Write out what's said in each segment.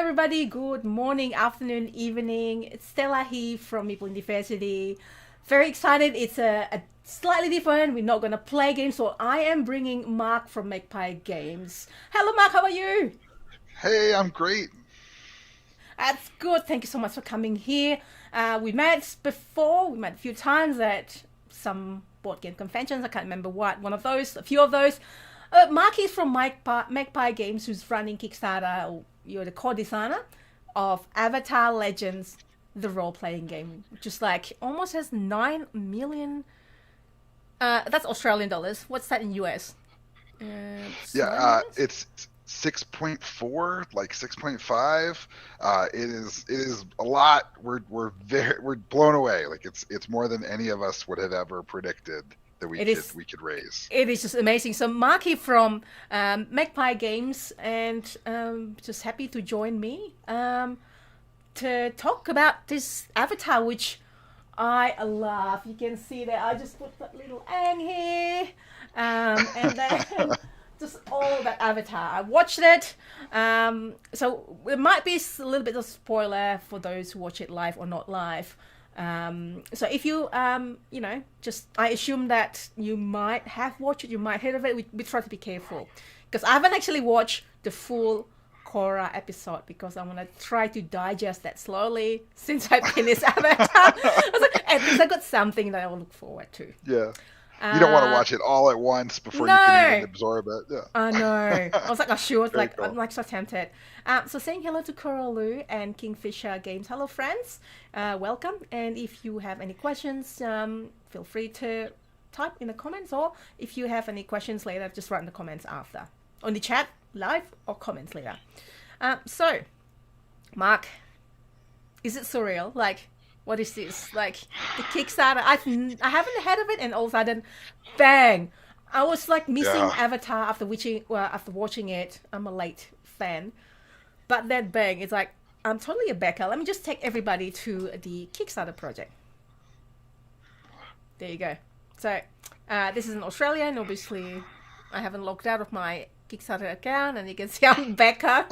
everybody. Good morning, afternoon, evening. It's Stella here from Meeple University. Very excited. It's a slightly different. We're not going to play games, so I am bringing Mark from Magpie Games. Hello, Mark. How are you? Hey, I'm great. That's good. Thank you so much for coming here. We met before. We met a few times at some board game conventions. I can't remember what. One of those. A few of those. Mark is from Magpie Games, who's running Kickstarter. You're the co-designer of Avatar Legends, the role-playing game, which is like almost has 9 million. That's Australian dollars. What's that in US? It's 6.4, like 6.5. It is a lot. We're blown away. Like it's more than any of us would have ever predicted that we could raise. It is just amazing. So Marky from Magpie Games, and just happy to join me to talk about this avatar, which I love. You can see that I just put that little ang here, and then just all that avatar. I watched it, so it might be a little bit of spoiler for those who watch it live or not live. So if you, just, I assume that you might have watched it, you might heard of it. We try to be careful because I haven't actually watched the full Korra episode because I want to try to digest that slowly since I finished Avatar. I was like, at least I got something that I will look forward to. Yeah. You don't want to watch it all at once before you can even absorb it. Yeah. I know. I was like, Cool. I'm like so tempted. So saying hello to Korra Lu and Kingfisher Games. Hello, friends. Welcome. And if you have any questions, feel free to type in the comments, or if you have any questions later, just write in the comments after. On the chat, live, or comments later. So, Mark, is it surreal? Like, what is this? Like, the Kickstarter, I haven't heard of it, and all of a sudden, bang! I was like missing Avatar after watching it. I'm a late fan. But then bang, it's like, I'm totally a backer. Let me just take everybody to the Kickstarter project. There you go. So, this is in Australia, and obviously, I haven't logged out of my Kickstarter account, and you can see I'm a backer.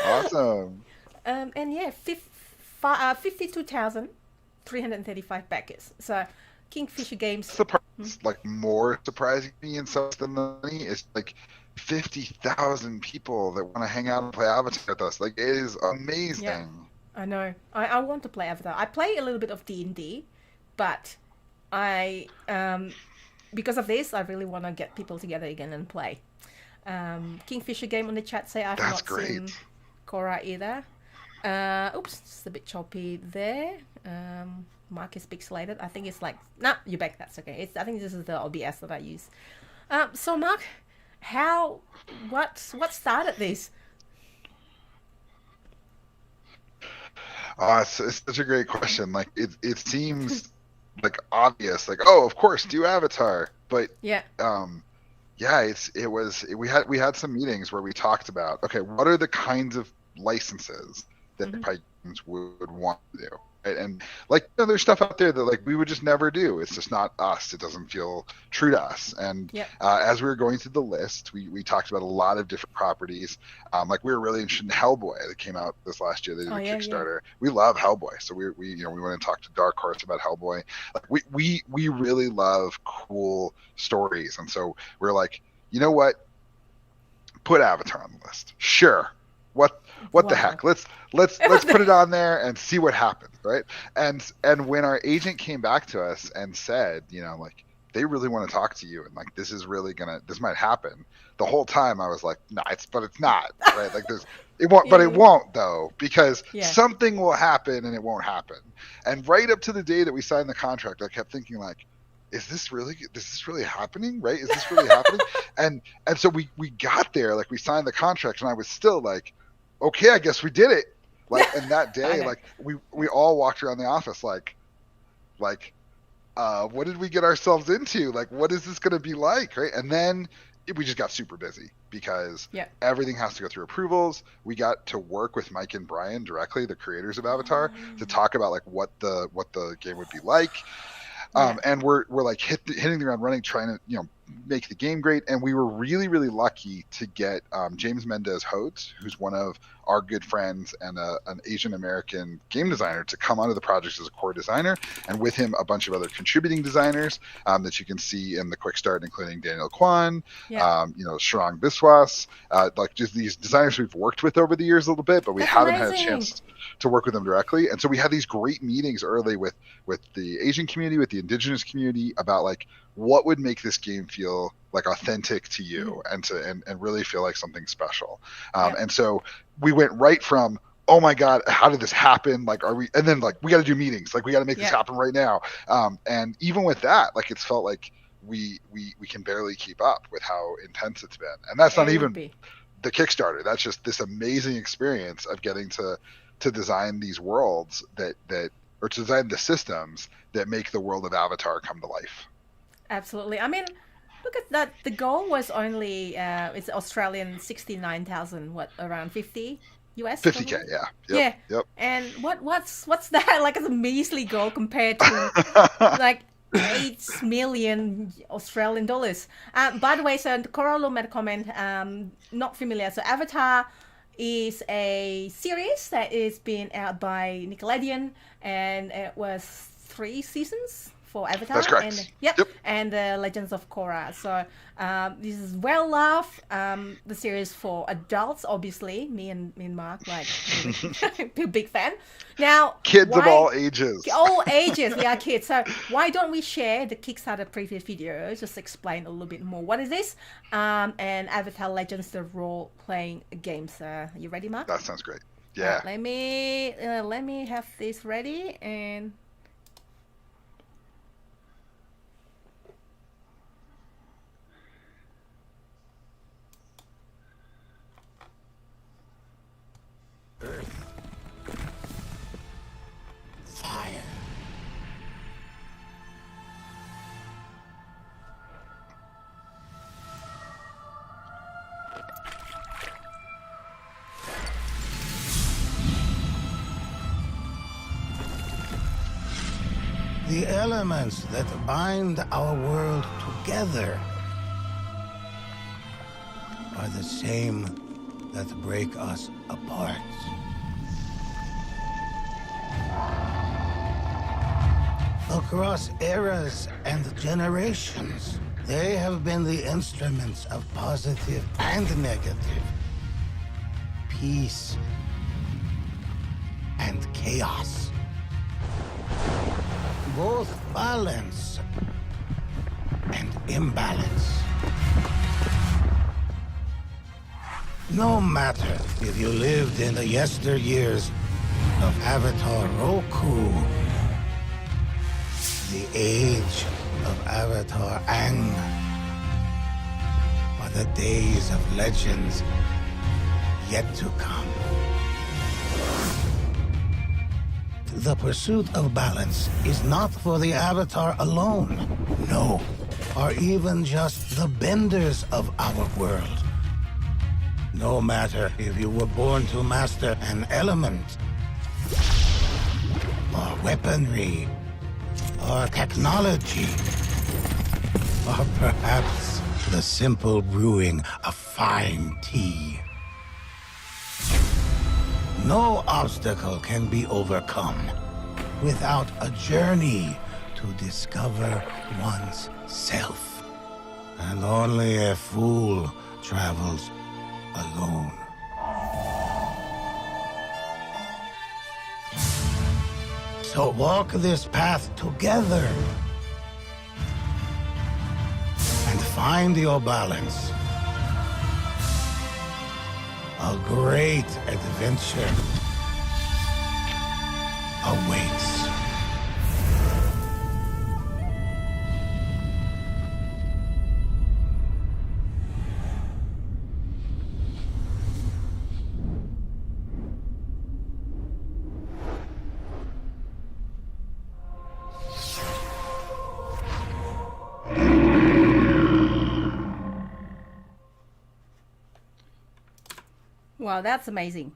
Awesome. And yeah, 52,335 backers. So, Kingfisher Games. Like more surprising to me in some than the money is like 50,000 people that want to hang out and play Avatar with us. Like, it is amazing. Yeah, I know. I want to play Avatar. I play a little bit of D&D, but I because of this, I really want to get people together again and play. Kingfisher Game on the chat say I've not seen Korra either. Oops, it's a bit choppy there. Mark is pixelated. I think it's like, nah, you're back. That's okay. I think this is the OBS that I use. So Mark, what started this? It's such a great question. Like, it seems like obvious. Like, oh, of course, do Avatar. But yeah. We had some meetings where we talked about, okay, what are the kinds of licenses that Magpie Games would want to do, right? And like, there's stuff out there that like we would just never do. It's just not us. It doesn't feel true to us. And as we were going through the list, we talked about a lot of different properties. Like, we were really interested in Hellboy that came out this last year. They did a Kickstarter. Yeah. We love Hellboy, so we went and talked to Dark Horse about Hellboy. Like, we really love cool stories, and so we're like, you know what? Put Avatar on the list. Sure. What the heck? Let's put it on there and see what happens, right? And when our agent came back to us and said, like, they really want to talk to you, and like, this might happen. The whole time I was like, nah, but it's not, right? Like, it won't, but it won't though, because something will happen and it won't happen. And right up to the day that we signed the contract, I kept thinking like, is this really happening? Right? Is this really happening? And so we got there, like, we signed the contract, and I was still like, okay, I guess we did it. Like, and that day, like, we all walked around the office like, what did we get ourselves into? Like, what is this going to be like? Right? And then we just got super busy because everything has to go through approvals. We got to work with Mike and Brian directly, the creators of Avatar, to talk about like what the game would be like. And we're like hitting the ground running, trying to make the game great. And we were really, really lucky to get James Mendez Hodes, who's one of our good friends and an Asian American game designer, to come onto the project as a core designer, and with him a bunch of other contributing designers that you can see in the quick start, including Daniel Kwan, Sharang Biswas, like just these designers we've worked with over the years a little bit, but we haven't had a chance to work with them directly. And so we had these great meetings early with the Asian community, with the indigenous community, about like what would make this game feel like authentic to you and really feel like something special. And so we went right from, oh my God, how did this happen? Like, and then like, we got to do meetings. Like, we got to make this happen right now. And even with that, like, it's felt like we can barely keep up with how intense it's been. And that's not even the Kickstarter. That's just this amazing experience of getting to design these worlds or to design the systems that make the world of Avatar come to life. Absolutely. I mean, look at that. The goal was only it's Australian 69,000. What, around 50 US? 50K, yeah. Yep. And what's that? Like, it's a measly goal compared to like 8 million Australian dollars. By the way, so Korra made a comment. Not familiar. So Avatar is a series that is being out by Nickelodeon, and it was 3 seasons for Avatar. That's correct. And the Legends of Korra. So this is well loved. The series for adults, obviously. Me and Mark, like, big fan. Now, kids of all ages. All ages, we are kids. So why don't we share the Kickstarter previous video? Just explain a little bit more. What is this? And Avatar Legends, the role-playing games. You ready, Mark? That sounds great. Yeah. Let me have this ready and. Fire. The elements that bind our world together are the same that break us apart. Across eras and generations, they have been the instruments of positive and negative, peace and chaos. Both balance and imbalance. No matter if you lived in the yesteryears of Avatar Roku, the age of Avatar Aang, or the days of legends yet to come. The pursuit of balance is not for the Avatar alone. No, or even just the benders of our world. No matter if you were born to master an element, or weaponry, or technology, or perhaps the simple brewing of fine tea. No obstacle can be overcome without a journey to discover one's self. And only a fool travels alone. So walk this path together and find your balance. A great adventure awaits. Wow, that's amazing.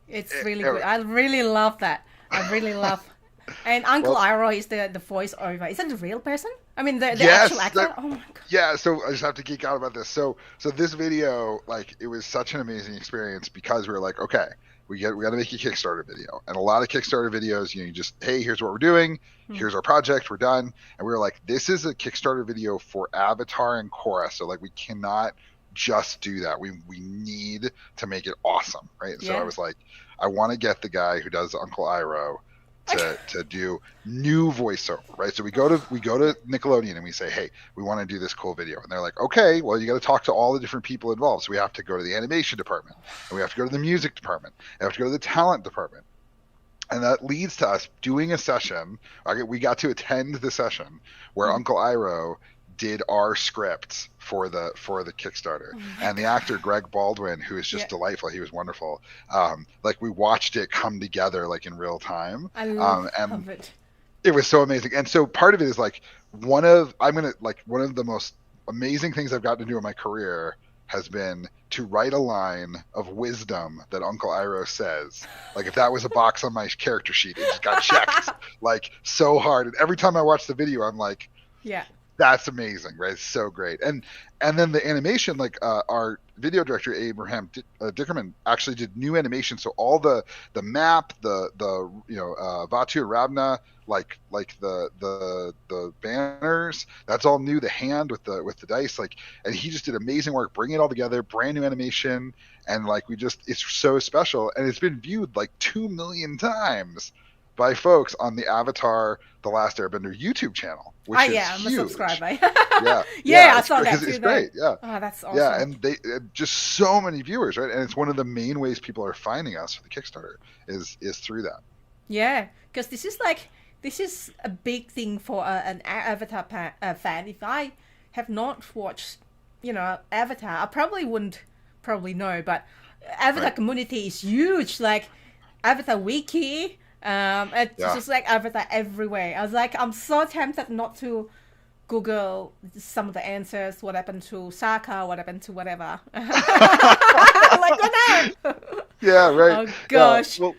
It's really good. I really love that. I really love. And Uncle Iroh is the voice over. Is that the real person? I mean, the Yes, actual actor. Oh my god. yeah. So I just have to geek out about this. So this video, like, it was such an amazing experience because we were like, okay, we got to make a Kickstarter video, and a lot of Kickstarter videos, you just, hey, here's what we're doing, here's our project, we're done, and we were like, this is a Kickstarter video for Avatar and Korra, so like we cannot just do that. We need to make it awesome, right? So I was like, I want to get the guy who does Uncle Iroh to do new voiceover, right? So we go to Nickelodeon and we say, hey, we want to do this cool video, and they're like, okay, well, you got to talk to all the different people involved. So we have to go to the animation department, and we have to go to the music department, and we have to go to the talent department, and that leads to us doing a session. We got to attend the session where Uncle Iroh did our scripts for the Kickstarter, and the actor Greg Baldwin, who is just delightful, he was wonderful. Like, we watched it come together like in real time. I love it. It was so amazing. And so part of it is like one of the most amazing things I've gotten to do in my career has been to write a line of wisdom that Uncle Iroh says. Like, if that was a box on my character sheet, it just got checked like so hard. And every time I watch the video, I'm like, that's amazing, right? It's so great. And then the animation, like, our video director Abraham Dickerman actually did new animation. So all the map, the Vatu and Ravna, like the banners, that's all new. The hand with the dice, like, and he just did amazing work bringing it all together, brand new animation, and like it's so special, and it's been viewed like 2 million times by folks on the Avatar: The Last Airbender YouTube channel, which is I'm huge. a subscriber. yeah, I saw that too. It's great. Yeah. Oh, that's awesome. Yeah, and they just so many viewers, right? And it's one of the main ways people are finding us for the Kickstarter is through that. Yeah, because this is a big thing for an Avatar fan. If I have not watched, Avatar, I probably wouldn't know. But Avatar community is huge. Like, Avatar Wiki. It's just like Avatar everywhere. I was like, I'm so tempted not to Google some of the answers. What happened to Sokka? What happened to whatever? Like, what now? Yeah, right. Oh gosh. Well,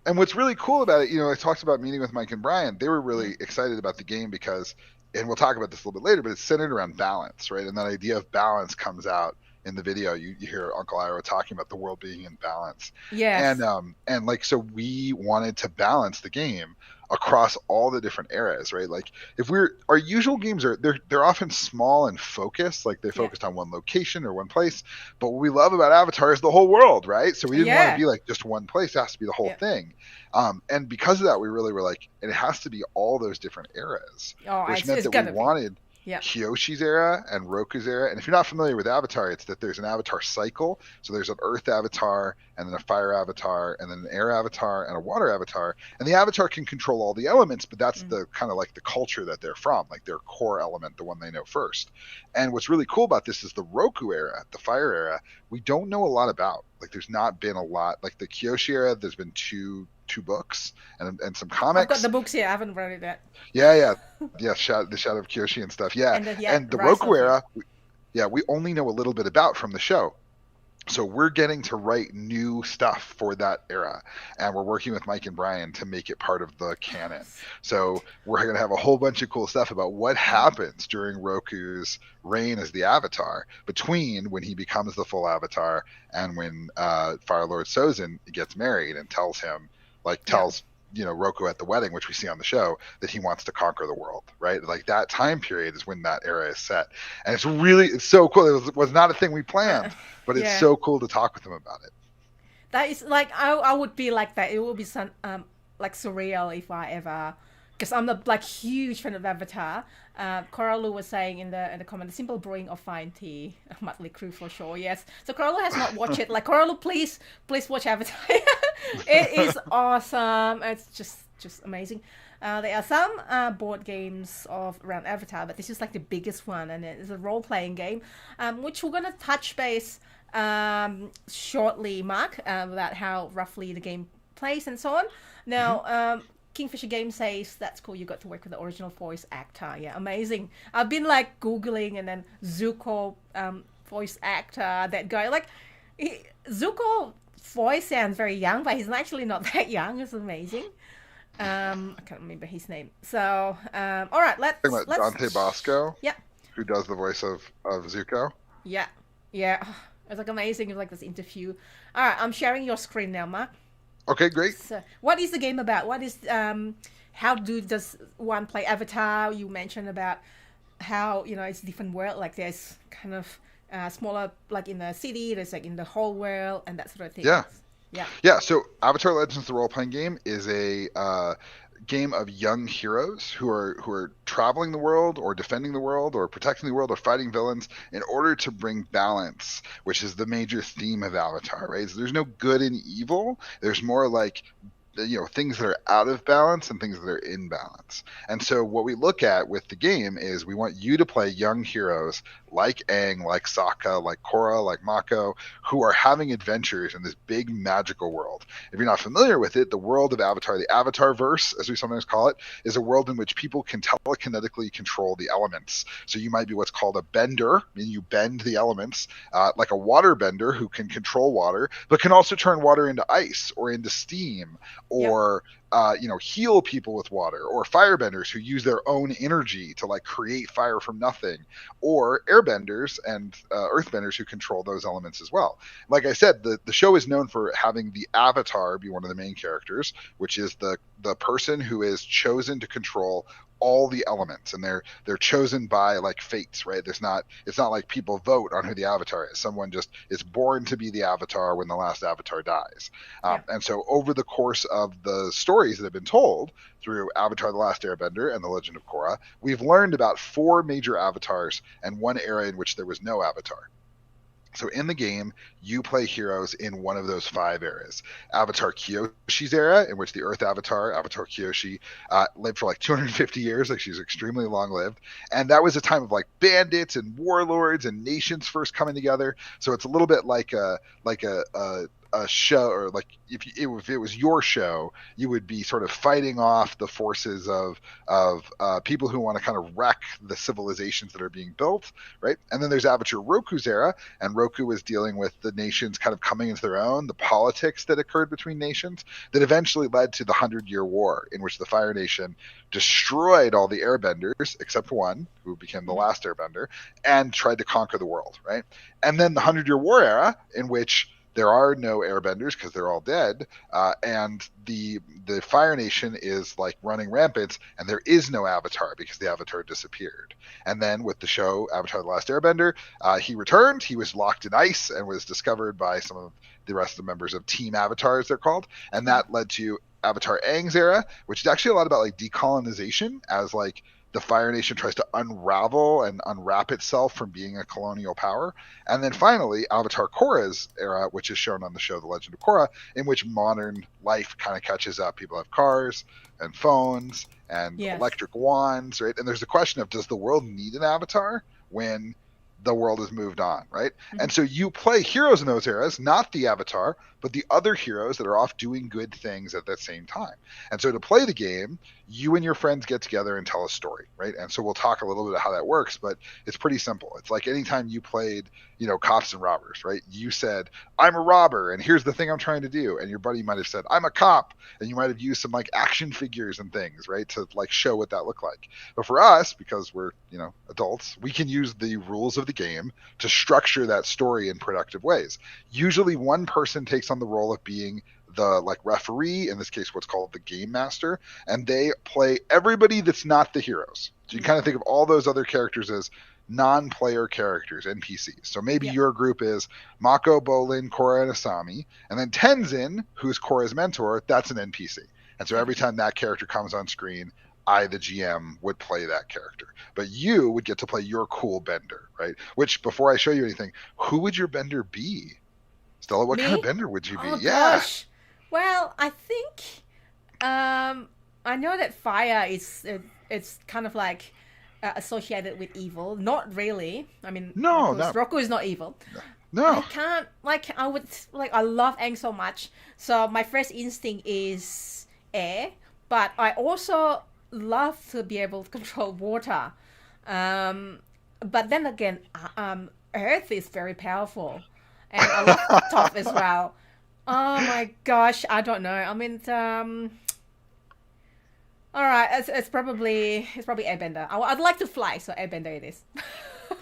and what's really cool about it, I talked about meeting with Mike and Brian. They were really excited about the game because, and we'll talk about this a little bit later, but it's centered around balance, right? And that idea of balance comes out in the video. You hear Uncle Iroh talking about the world being in balance. Yes. And like, so we wanted to balance the game across all the different eras, right? Like, our usual games they're often small and focused, like they're focused on one location or one place. But what we love about Avatar is the whole world, right? So we didn't want to be like just one place. It has to be the whole thing. And because of that, we really were like, and it has to be all those different eras, which meant that we wanted Kyoshi's era and Roku's era. And if you're not familiar with Avatar, it's that there's an Avatar cycle. So there's an Earth Avatar, and then a Fire Avatar, and then an Air Avatar, and a Water Avatar. And the Avatar can control all the elements, but that's the kind of like the culture that they're from, like their core element, the one they know first. And what's really cool about this is the Roku era, the Fire era, we don't know a lot about. Like, there's not been a lot. Like the Kyoshi era, there's been two books and some comics. I've got the books here. I haven't read it yet. Yeah. The Shadow of Kyoshi and stuff. Yeah. And the Roku era, we only know a little bit about from the show. So we're getting to write new stuff for that era, and we're working with Mike and Brian to make it part of the canon. So we're going to have a whole bunch of cool stuff about what happens during Roku's reign as the Avatar, between when he becomes the full Avatar and when Fire Lord Sozin gets married and tells Roku at the wedding, which we see on the show, that he wants to conquer the world, right? Like, that time period is when that era is set. And it's so cool. It was not a thing we planned, but it's so cool to talk with them about it. That is, like, I would be like that. It would be some, like, surreal if I ever, because I'm a huge fan of Avatar. Korra Lu was saying in the comment, the simple brewing of fine tea, Motley Crue for sure. Yes. So Korra Lu has not watched it. Like, Korra Lu, please watch Avatar. It is awesome. It's just amazing. There are some board games around Avatar, but this is like the biggest one, and it's a role-playing game, which we're gonna touch base shortly, Mark, about how roughly the game plays and so on. Now, Kingfisher Game says, that's cool, you got to work with the original voice actor. Yeah, amazing. I've been like Googling, and then Zuko voice actor, that guy. Like, Zuko voice sounds very young, but he's actually not that young. It's amazing. I can't remember his name. So, all right, Talking about Dante Bosco, Yeah, who does the voice of Zuko. yeah, yeah. It's like amazing. It's like this interview. All right, I'm sharing your screen now, Mark. Okay, great. So, what is the game about? What is how does one play Avatar? You mentioned about how it's different world. Like there's kind of smaller, like in the city. There's like in the whole world and that sort of thing. Yeah. Yeah. Yeah, so Avatar Legends, the role-playing game, is a game of young heroes who are traveling the world or defending the world or protecting the world or fighting villains in order to bring balance, which is the major theme of Avatar, right? So there's no good and evil. There's more like things that are out of balance and things that are in balance. And so what we look at with the game is we want you to play young heroes like Aang, like Sokka, like Korra, like Mako, who are having adventures in this big magical world. If you're not familiar with it, the world of Avatar, the Avatar-verse, as we sometimes call it, is a world in which people can telekinetically control the elements. So you might be what's called a bender, meaning you bend the elements, like a water bender who can control water, but can also turn water into ice or into steam, or heal people with water, or firebenders who use their own energy to like create fire from nothing, or airbenders and earthbenders who control those elements as well. Like I said, the show is known for having the Avatar be one of the main characters, which is the person who is chosen to control all the elements, and they're chosen by like fates, right? It's not like people vote on who the Avatar is. Someone just is born to be the Avatar when the last Avatar dies. And so over the course of the stories that have been told through Avatar: The Last Airbender and The Legend of Korra, we've learned about 4 major avatars and one era in which there was no Avatar. So in the game, you play heroes in one of those 5 eras. Avatar Kyoshi's era, in which the Earth Avatar, Avatar Kyoshi, lived for like 250 years. Like she's extremely long-lived. And that was a time of like bandits and warlords and nations first coming together. So it's a little bit like a show, or like if it was your show, you would be sort of fighting off the forces of people who want to kind of wreck the civilizations that are being built, right? And then there's Avatar Roku's era, and Roku was dealing with the nations kind of coming into their own, the politics that occurred between nations that eventually led to the 100-Year War, in which the Fire Nation destroyed all the airbenders except one, who became the last airbender, and tried to conquer the world, right? And then the 100-Year War era, in which there are no airbenders because they're all dead, and the Fire Nation is like running rampant, and there is no Avatar because the Avatar disappeared. And then with the show Avatar: The Last Airbender, he returned. He was locked in ice and was discovered by some of the rest of the members of Team Avatar, as they're called, and that led to Avatar Aang's era, which is actually a lot about like decolonization, as like the Fire Nation tries to unravel and unwrap itself from being a colonial power. And then finally, Avatar Korra's era, which is shown on the show The Legend of Korra, in which modern life kind of catches up. People have cars and phones and electric wands, right? And there's the question of, does the world need an avatar when the world has moved on, right? Mm-hmm. And so you play heroes in those eras, not the Avatar, but the other heroes that are off doing good things at that same time. And so to play the game, you and your friends get together and tell a story, right? And so we'll talk a little bit about how that works, but it's pretty simple. It's like anytime you played, cops and robbers, right? You said, I'm a robber, and here's the thing I'm trying to do. And your buddy might have said, I'm a cop. And you might have used some like action figures and things, right? To like show what that looked like. But for us, because we're, adults, we can use the rules of the game to structure that story in productive ways. Usually one person takes on the role of being the like referee, in this case what's called the game master, and they play everybody that's not the heroes. So you kind of think of all those other characters as non-player characters, NPCs. So maybe your group is Mako, Bolin, Korra, and Asami, and then Tenzin, who's Korra's mentor, that's an NPC. And so every time that character comes on screen, I, the GM, would play that character. But you would get to play your cool bender, right? Which, before I show you anything, who would your bender be? Stella, what kind of bender would you be? Oh, gosh. Well, I think I know that fire is it's kind of like associated with evil. Not really. I mean, Roku is not evil. No. I can't, I love Aang so much. So my first instinct is air, but I also love to be able to control water. But then again, earth is very powerful. And I love top as well. Oh my gosh, I don't know. I mean, All right, it's probably Airbender. I'd like to fly, so Airbender it is.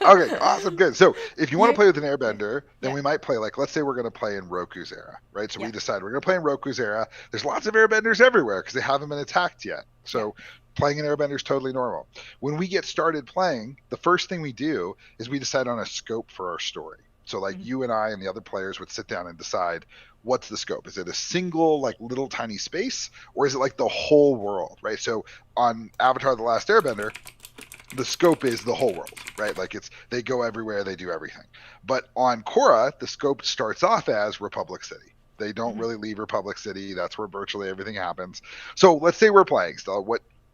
Okay, awesome, good. So if you want to You- play with an Airbender, then Yeah. we might play like, let's say we're going to play in Roku's era, right? So Yeah. we decide we're going to play in Roku's era. There's lots of Airbenders everywhere because they haven't been attacked yet. So playing an Airbender is totally normal. When we get started playing, the first thing we do is we decide on a scope for our story. So like you and I and the other players would sit down and decide, what's the scope? Is it a single like little tiny space, or is it like the whole world, right? So on Avatar: The Last Airbender, the scope is the whole world, right? Like they go everywhere, they do everything. But on Korra, the scope starts off as Republic City. They don't really leave Republic City. That's where virtually everything happens. So let's say we're playing, Stella.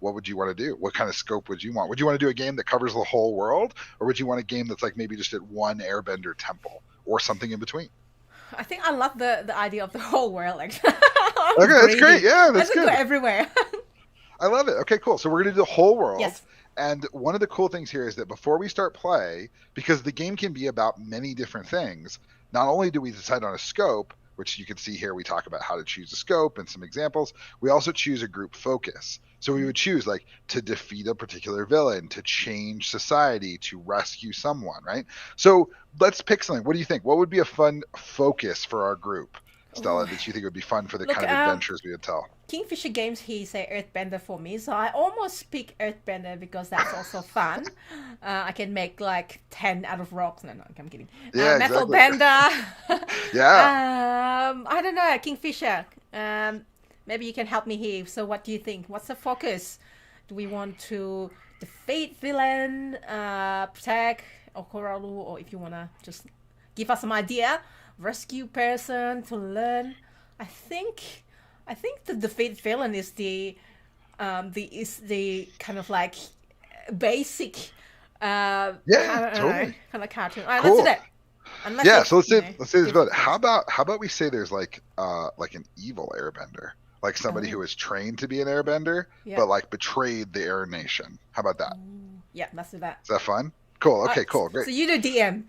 What would you want to do? What kind of scope would you want? Would you want to do a game that covers the whole world, or would you want a game that's like maybe just at one Airbender temple or something in between? I think I love the idea of the whole world. Like, Okay, that's great. Yeah, that's Let's good. go everywhere. I love it. Okay, cool. So we're gonna do the whole world. Yes. And one of the cool things here is that before we start play, because the game can be about many different things, not only do we decide on a scope, which you can see here, we talk about how to choose a scope and some examples, we also choose a group focus. So we would choose like to defeat a particular villain, to change society, to rescue someone, right? So let's pick something. What do you think? What would be a fun focus for our group, Stella, that you think would be fun for the Look, kind of adventures we would tell? Kingfisher Games, he say Earthbender for me, so I almost pick Earthbender because that's also fun. I can make like 10 out of rocks. No, I'm kidding. Yeah, Metal exactly. Bender. Yeah. I don't know, Kingfisher. Maybe you can help me here. So what do you think? What's the focus? Do we want to defeat villain, protect, or Korra, or if you want to just give us some idea, rescue person to learn? I think the defeat villain is the kind of like basic Totally. kind of cartoon. All right, Cool. let's do that. Unless Yeah, it's, so let's you say know, this about it. different How about we say there's like an evil airbender, like somebody who is trained to be an airbender, Yeah. but like betrayed the air nation. How about that? Yeah, let's do that. Is that fun? Cool. Okay, Alright, cool, great. So you do DM.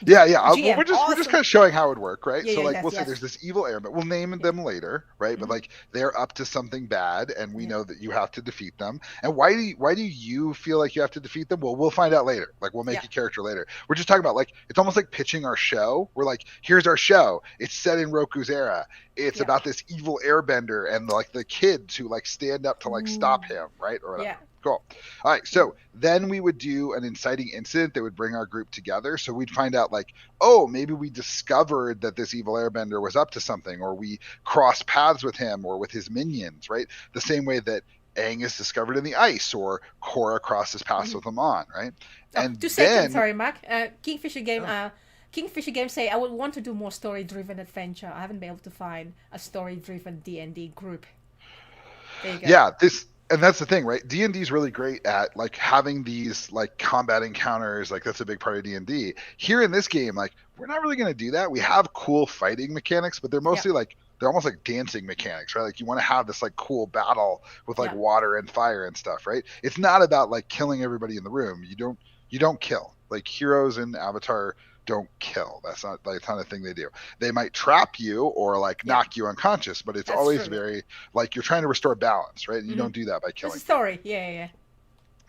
Yeah. GM, We're just awesome. kind of showing how it would work, right? Yeah, so yeah, like yes, we'll say yes. there's this evil airman. We'll name them later, right? But like they're up to something bad, and we know that you have to defeat them. And why do you feel like you have to defeat them? Well, we'll find out later. Like we'll make a character later. We're just talking about like it's almost like pitching our show. We're like, here's our show. It's set in Roku's era. It's about this evil airbender and like the kids who like stand up to like stop him, right? Or whatever. Yeah. Cool. All right. So then we would do an inciting incident that would bring our group together. So we'd find out like, oh, maybe we discovered that this evil airbender was up to something, or we crossed paths with him or with his minions, right? The same way that Aang is discovered in the ice, or Korra crosses paths with Amon, right? And 2 then, seconds, sorry, Mark. Kingfisher Game say I would want to do more story-driven adventure. I haven't been able to find a story-driven D&D group. There you go. Yeah, and that's the thing, right? D&D is really great at like having these like combat encounters. Like that's a big part of D&D. Here in this game, like we're not really going to do that. We have cool fighting mechanics, but they're mostly like they're almost like dancing mechanics, right? Like you want to have this like cool battle with like water and fire and stuff, right? It's not about like killing everybody in the room. You don't kill. Like heroes in Avatar don't kill. That's not like the thing they do. They might trap you or like knock you unconscious, but it's That's always true. very like you're trying to restore balance, right? And you don't do that by killing. It's a story. Yeah.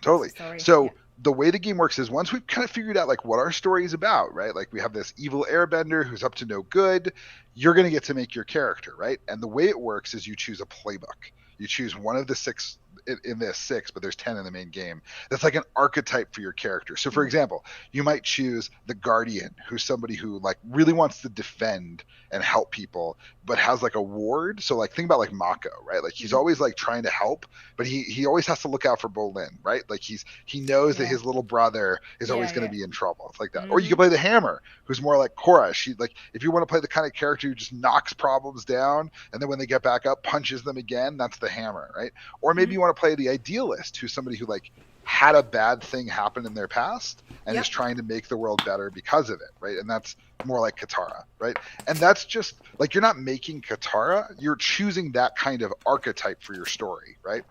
Totally. Story, So yeah. the way the game works is once we've kind of figured out like what our story is about, right? Like we have this evil airbender who's up to no good. You're going to get to make your character, right? And the way it works is you choose a playbook. You choose one of the 6 in this 6, but there's 10 in the main game. That's like an archetype for your character. So for example, you might choose the Guardian, who's somebody who like really wants to defend and help people, but has like a ward. So like think about like Mako, right? Like he's always like trying to help, but he always has to look out for Bolin, right? Like he knows that his little brother is always going to be in trouble. It's like that. Or you can play the Hammer, who's more like Korra. She like if you want to play the kind of character who just knocks problems down and then when they get back up punches them again, that's the Hammer, right? Or maybe you want to play the Idealist, who's somebody who like had a bad thing happen in their past and is trying to make the world better because of it, right? And that's more like Katara, right? And that's just like you're not making Katara, you're choosing that kind of archetype for your story, right?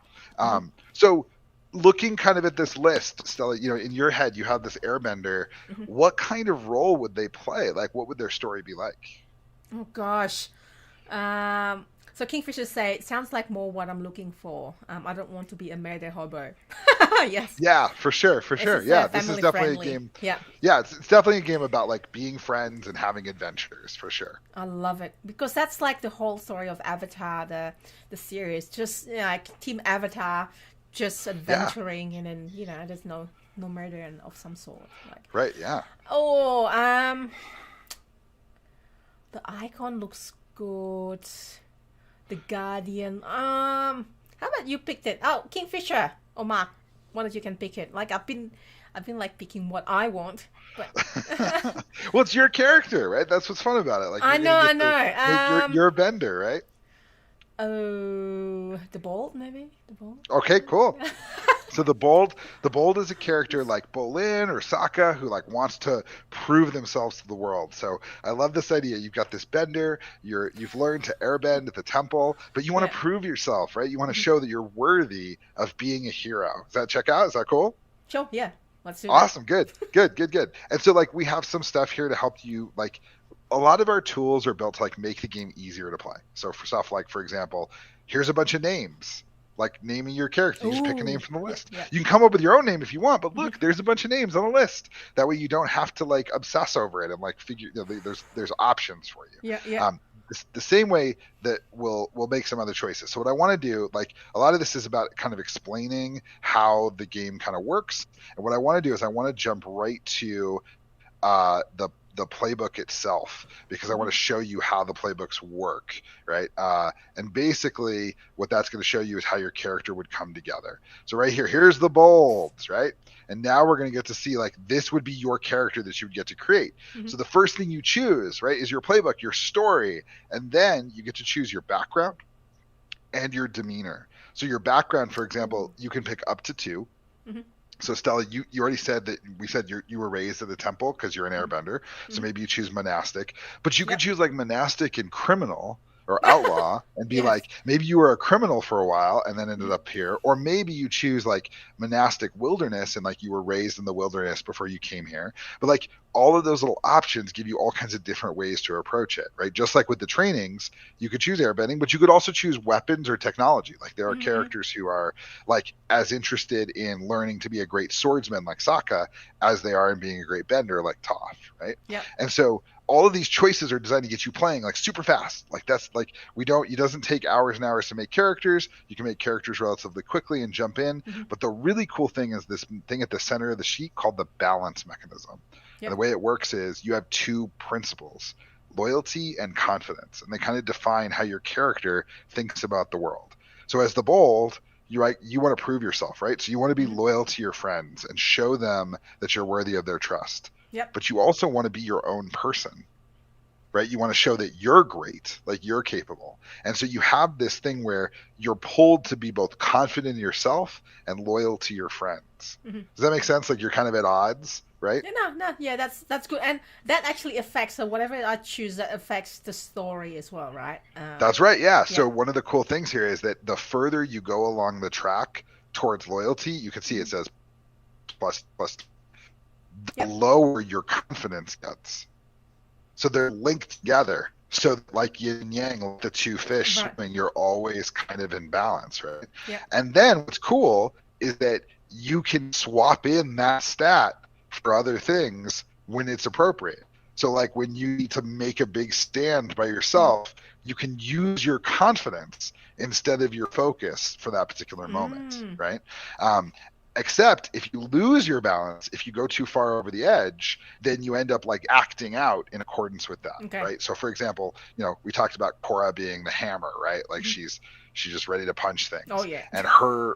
So looking kind of at this list, Stella, you know, in your head you have this airbender. What kind of role would they play? Like what would their story be like? Oh gosh. So Kingfisher say, it sounds like more what I'm looking for. I don't want to be a murder hobo. Yes. Yeah, for sure. Yeah, this is definitely friendly. a game. Yeah. Yeah, it's definitely a game about like being friends and having adventures, for sure. I love it because that's like the whole story of Avatar, the series. Just like Team Avatar, just adventuring, and then there's no murder and of some sort. Like. Right. Yeah. Oh, the icon looks good. The Guardian. How about you picked it? Oh, Kingfisher or Mark, one of you can pick it. Like I've been like picking what I want, but well, it's your character, right? That's what's fun about it. Like I know. You're a bender, right? Oh, the Bold, maybe the Bold. Okay, cool. So the bold is a character like Bolin or Sokka who like wants to prove themselves to the world. So I love this idea. You've got this bender. You've learned to airbend at the temple, but you want to prove yourself, right? You want to show that you're worthy of being a hero. Does that check out? Is that cool? Sure. Yeah. Let's do awesome. Good. And so like we have some stuff here to help you. Like a lot of our tools are built to like make the game easier to play. So for stuff like, for example, here's a bunch of names. Like naming your character, you just pick a name from the list. Yeah. You can come up with your own name if you want, but look, there's a bunch of names on the list. That way, you don't have to like obsess over it and like figure. There's options for you. Yeah. The same way that we'll make some other choices. So what I want to do, like a lot of this is about kind of explaining how the game kind of works, and what I want to do is I want to jump right to the playbook itself, because I want to show you how the playbooks work, right? And basically what that's going to show you is how your character would come together. So right here's the bolds, right? And now we're going to get to see like this would be your character that you would get to create. So the first thing you choose, right, is your playbook, your story, and then you get to choose your background and your demeanor. So your background, for example, you can pick up to 2. So Stella, you already said that we said you were raised at the temple because you're an airbender. So maybe you choose monastic, but you could choose like monastic and criminal or outlaw and be like, maybe you were a criminal for a while and then ended up here. Or maybe you choose like monastic wilderness and like you were raised in the wilderness before you came here. But like all of those little options give you all kinds of different ways to approach it, right? Just like with the trainings, you could choose airbending, but you could also choose weapons or technology. Like there are characters who are like as interested in learning to be a great swordsman like Sokka as they are in being a great bender like Toph, right? Yeah. And so all of these choices are designed to get you playing like super fast. Like that's like it doesn't take hours and hours to make characters. You can make characters relatively quickly and jump in. But the really cool thing is this thing at the center of the sheet called the balance mechanism. And the way it works is you have 2 principles, loyalty and confidence. And they kind of define how your character thinks about the world. So as the bold, you want to prove yourself, right? So you want to be loyal to your friends and show them that you're worthy of their trust. Yep. But you also want to be your own person, right? You want to show that you're great, like you're capable. And so you have this thing where you're pulled to be both confident in yourself and loyal to your friends. Does that make sense? Like you're kind of at odds, right? Yeah, that's good. And that actually affects, so whatever I choose, that affects the story as well, right? That's right, yeah. So one of the cool things here is that the further you go along the track towards loyalty, you can see it says plus the lower your confidence gets. So they're linked together. So like yin and yang, like the 2 fish swimming, you're always kind of in balance, right? Yeah. And then what's cool is that you can swap in that stat for other things when it's appropriate. So like when you need to make a big stand by yourself, you can use your confidence instead of your focus for that particular moment, right? Except if you lose your balance, if you go too far over the edge, then you end up like acting out in accordance with that, right? So for example, we talked about Korra being the hammer, right? Like she's just ready to punch things. Oh yeah. And her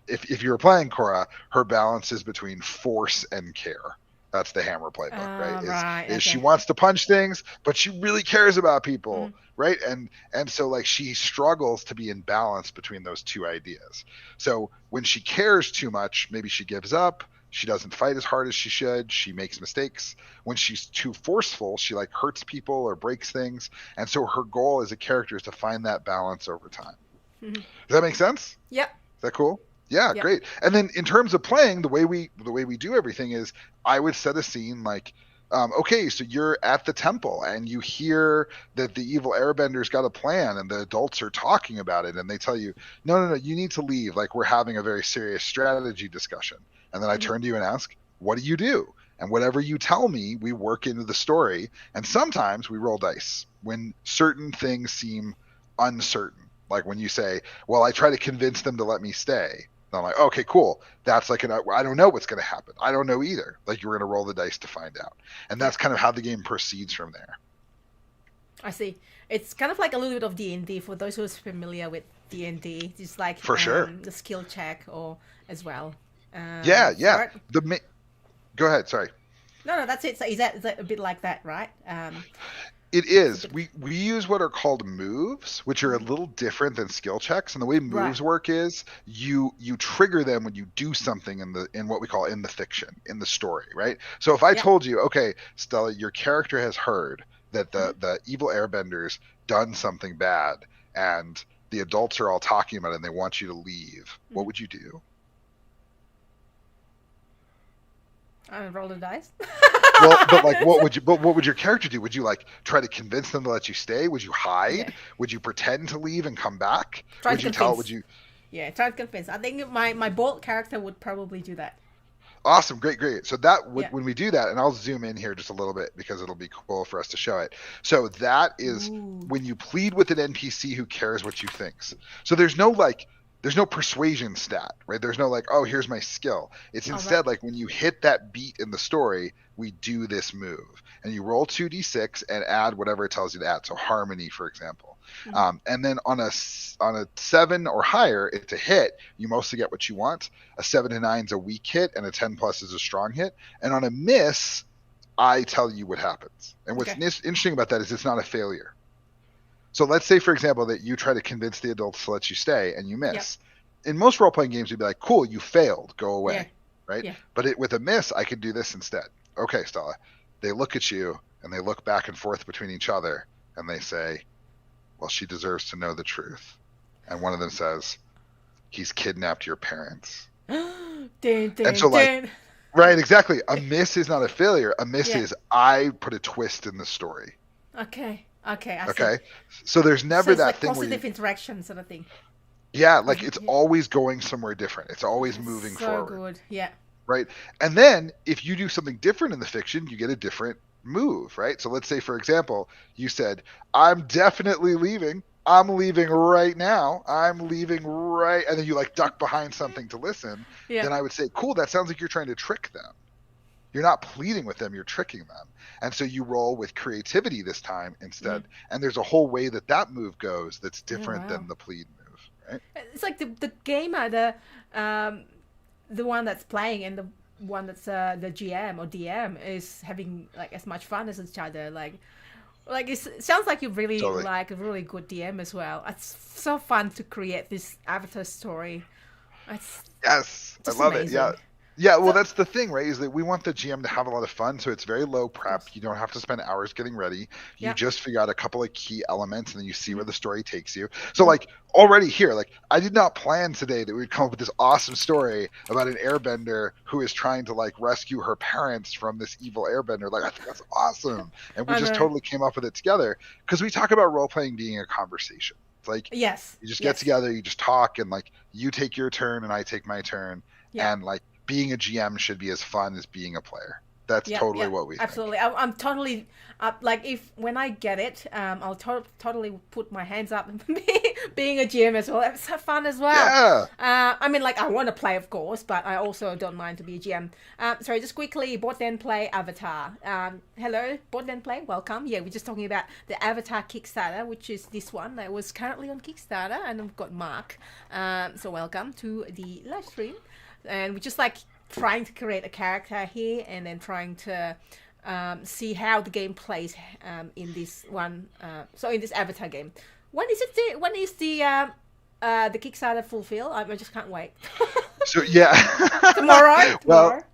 if you were playing Korra, her balance is between force and care. That's the hammer playbook, right? Is she wants to punch things, but she really cares about people, right? And so like she struggles to be in balance between those 2 ideas. So when she cares too much, maybe she gives up. She doesn't fight as hard as she should. She makes mistakes. When she's too forceful, she like hurts people or breaks things. And so her goal as a character is to find that balance over time. Does that make sense? Yep. Is that cool? Yeah, great. And then in terms of playing, the way we do everything is I would set a scene like okay, so you're at the temple and you hear that the evil Airbender's got a plan and the adults are talking about it and they tell you, no, you need to leave. Like we're having a very serious strategy discussion. And then I turn to you and ask, what do you do? And whatever you tell me, we work into the story. And sometimes we roll dice when certain things seem uncertain. Like when you say, well, I try to convince them to let me stay. And I'm like, okay, cool. That's like, I don't know what's going to happen. I don't know either. Like you're going to roll the dice to find out. And that's kind of how the game proceeds from there. I see. It's kind of like a little bit of D&D for those who's familiar with D&D. It's like for sure the skill check or as well. Yeah. Go ahead. Sorry. No, that's it. So is that a bit like that, right? It is. We use what are called moves, which are a little different than skill checks. And the way moves work is you trigger them when you do something in what we call in the fiction, in the story, right? So if I told you, okay, Stella, your character has heard that the evil Airbender's done something bad and the adults are all talking about it and they want you to leave, what would you do? I roll the dice. Well, but like, what would your character do? Would you like try to convince them to let you stay? Would you hide? Yeah. Would you pretend to leave and come back? Try to convince. Yeah, try to convince. I think my bold character would probably do that. Awesome, great. So that when we do that, and I'll zoom in here just a little bit because it'll be cool for us to show it. So that is when you plead with an NPC who cares what you thinks. So there's no persuasion stat, right? There's no like, oh, here's my skill. It's instead like when you hit that beat in the story, we do this move. And you roll 2d6 and add whatever it tells you to add. So harmony, for example. And then on a 7 or higher, it's a hit. You mostly get what you want. A 7 to 9 is a weak hit, and a 10 plus is a strong hit. And on a miss, I tell you what happens. And what's interesting about that is it's not a failure. So let's say, for example, that you try to convince the adults to let you stay and you miss. Yep. In most role-playing games, you'd be like, cool, you failed. Go away. Right? Yeah. But with a miss, I could do this instead. Okay, Stella. They look at you and they look back and forth between each other and they say, well, she deserves to know the truth. And one of them says, he's kidnapped your parents. And so like, right, exactly. A miss is not a failure. A miss is I put a twist in the story. Okay. I see. So there's never that like thing where positive interaction sort of thing. Yeah, like it's always going somewhere different. It's always moving forward. So good, yeah. Right, and then if you do something different in the fiction, you get a different move, right? So let's say, for example, you said, "I'm definitely leaving. I'm leaving right now. I'm leaving right," and then you like duck behind something to listen. Yeah. Then I would say, "Cool, that sounds like you're trying to trick them. You're not pleading with them, you're tricking them." And so you roll with creativity this time instead. And there's a whole way that move goes that's different than the plead move, right? It's like the gamer, the one that's playing and the one that's the GM or DM is having like as much fun as each other. Like it sounds like you really like a really good DM as well. It's so fun to create this avatar story. Yes, I love it. Yeah. Yeah, well, that's the thing, right, is that we want the GM to have a lot of fun, so it's very low prep. You don't have to spend hours getting ready. You just figure out a couple of key elements, and then you see where the story takes you. So, like, already here, like, I did not plan today that we'd come up with this awesome story about an airbender who is trying to, like, rescue her parents from this evil airbender. Like, I think that's awesome. And we just totally came up with it together, because we talk about role-playing being a conversation. It's like, you just get together, you just talk, and, like, you take your turn, and I take my turn, and, like, being a GM should be as fun as being a player. That's totally what we think. Absolutely. I'm totally like when I get it, I'll totally put my hands up and being a GM as well. It's so fun as well. Yeah. I mean, like I want to play, of course, but I also don't mind to be a GM. Sorry, just quickly, Board Then Play Avatar. Hello, Board Then Play. Welcome. Yeah, we're just talking about the Avatar Kickstarter, which is this one that was currently on Kickstarter, and I've got Mark. So welcome to the live stream. And we're just like trying to create a character here and then trying to see how the game plays in this one. So in this Avatar game, when is the Kickstarter fulfill? I just can't wait. So yeah, tomorrow. Well,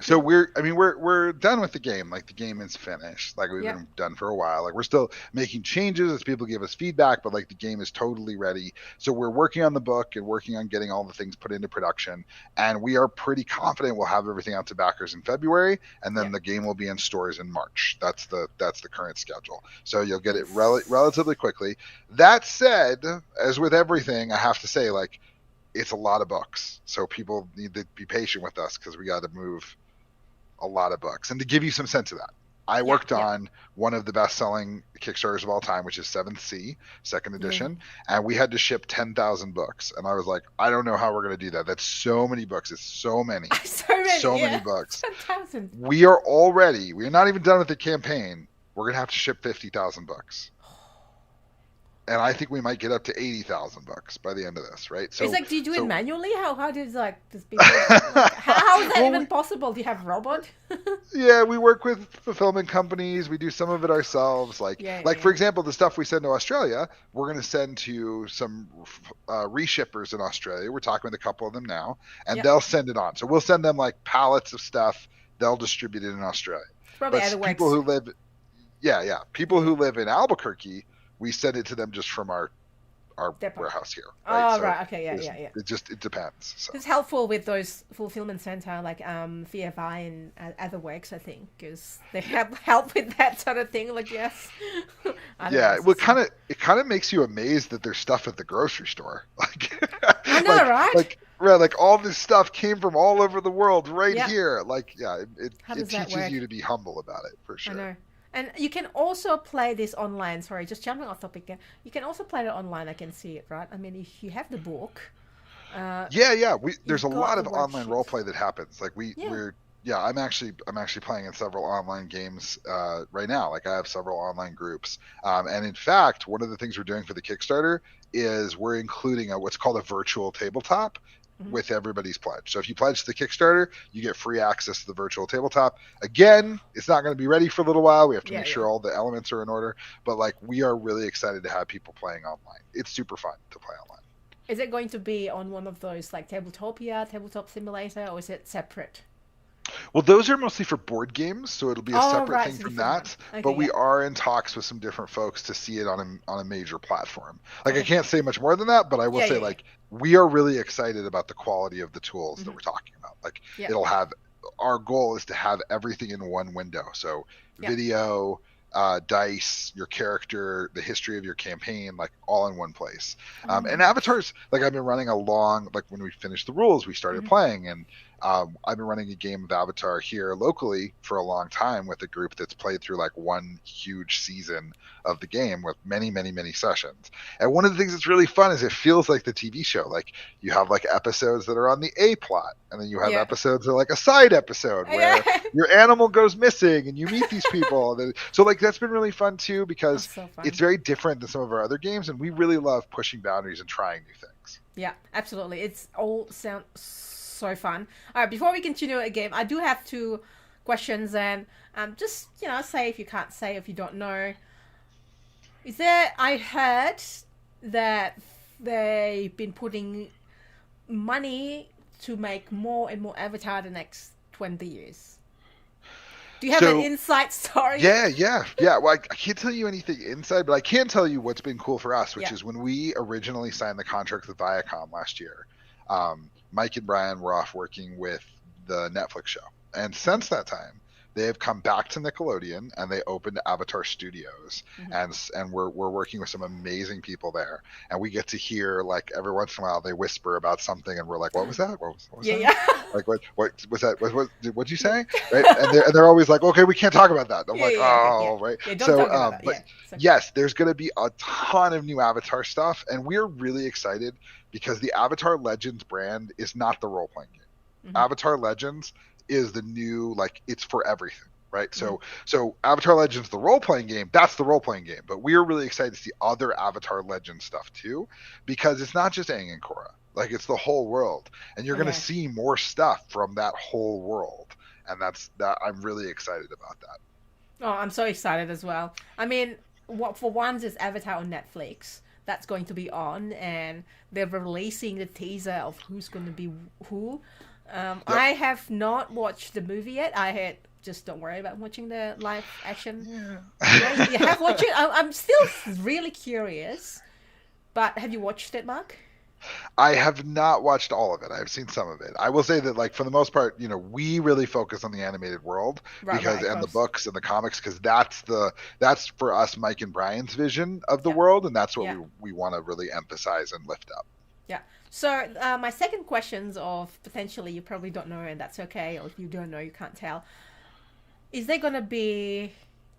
So we're done with the game. Like the game is finished. Like we've been done for a while. Like we're still making changes as people give us feedback, but like the game is totally ready. So we're working on the book and working on getting all the things put into production. And we are pretty confident we'll have everything out to backers in February, and then the game will be in stores in March. That's the current schedule. So you'll get it relatively quickly. That said, as with everything, I have to say, like, it's a lot of books. So people need to be patient with us because we got to move a lot of books. And to give you some sense of that, I worked on one of the best-selling Kickstarters of all time, which is 7th Sea, second edition, and we had to ship 10,000 books. And I was like, I don't know how we're going to do that. That's so many books. It's so many. So many books. 10,000. We're not even done with the campaign. We're going to have to ship 50,000 books. And I think we might get up to 80,000 bucks by the end of this, right? So it's like, do you do it manually? How does this be? How is that even possible? Do you have robot? Yeah, we work with fulfillment companies. We do some of it ourselves. For example, the stuff we send to Australia, we're going to send to some reshippers in Australia. We're talking with a couple of them now, and they'll send it on. So we'll send them like pallets of stuff. They'll distribute it in Australia. Probably but people who live, people who live in Albuquerque, we send it to them just from our warehouse here. Right? Oh, so right. Okay. Yeah. It depends. So. It's helpful with those fulfillment center like VFI and other works, I think, because they have help with that sort of thing. Like, yes. Well, it kind of makes you amazed that there's stuff at the grocery store. Like, I know, right? Like all this stuff came from all over the world right here. Like, it teaches you to be humble about it for sure. I know. And you can also play this online. Sorry, just jumping off topic again. You can also play it online. I can see it, right? I mean, if you have the book. There's a lot of online role play that happens. Like I'm actually playing in several online games right now. Like I have several online groups. And in fact, one of the things we're doing for the Kickstarter is we're including what's called a virtual tabletop with everybody's pledge. So if you pledge to the Kickstarter, you get free access to the virtual tabletop. Again, it's not going to be ready for a little while. We have to make sure all the elements are in order. But like we are really excited to have people playing online. It's super fun to play online. Is it going to be on one of those like Tabletopia, Tabletop Simulator, or is it separate? Well, those are mostly for board games, so it'll be a separate thing from that. Okay, but we are in talks with some different folks to see it on a major platform. Like I can't say much more than that, but I will say like we are really excited about the quality of the tools that we're talking about. Like it'll have, our goal is to have everything in one window. So video, dice, your character, the history of your campaign, like all in one place. And avatars, like I've been running like when we finished the rules, we started playing, and I've been running a game of Avatar here locally for a long time with a group that's played through like one huge season of the game with many, many, many sessions. And one of the things that's really fun is it feels like the TV show. Like you have like episodes that are on the A plot, and then you have episodes that are like a side episode where your animal goes missing and you meet these people. So like that's been really fun too, because it's very different than some of our other games, and we really love pushing boundaries and trying new things. Yeah, absolutely. It's all sounds so fun. All right, before we continue a game, I do have 2 questions, and just say if you can't say, if you don't know. I heard that they've been putting money to make more and more Avatar the next 20 years. Do you have an inside story? Yeah. Well, I can't tell you anything inside, but I can tell you what's been cool for us, which is when we originally signed the contract with Viacom last year, Mike and Brian were off working with the Netflix show. And since that time, they have come back to Nickelodeon and they opened Avatar Studios, and we're working with some amazing people there. And we get to hear, like, every once in a while they whisper about something, and we're like, "What was that? What was that? Yeah. Like, what was that? What'd you say?" Right? And they're always like, "Okay, we can't talk about that." And I'm right. Yeah, don't talk about that. Yes, there's going to be a ton of new Avatar stuff, and we're really excited because the Avatar Legends brand is not the role-playing game. Avatar Legends is the new, like, it's for everything, right? So Avatar Legends, the role-playing game, that's the role-playing game, but we're really excited to see other Avatar Legends stuff too, because it's not just Aang and Korra, like it's the whole world, and you're going to see more stuff from that whole world, and that I'm really excited about that. Oh, I'm so excited as well. I mean, for once, it's Avatar on Netflix that's going to be on, and they're releasing the teaser of who's going to be who. I have not watched the movie yet. I had just don't worry about watching the live action. Yeah. You have watched it? I'm still really curious. But have you watched it, Mark? I have not watched all of it. I've seen some of it. I will say that, like, for the most part, we really focus on the animated world and the books and the comics, because that's for us, Mike and Brian's vision of the world, and that's what we want to really emphasize and lift up. Yeah. So my second questions of potentially you probably don't know, and that's okay, or if you don't know, you can't tell. Is there gonna be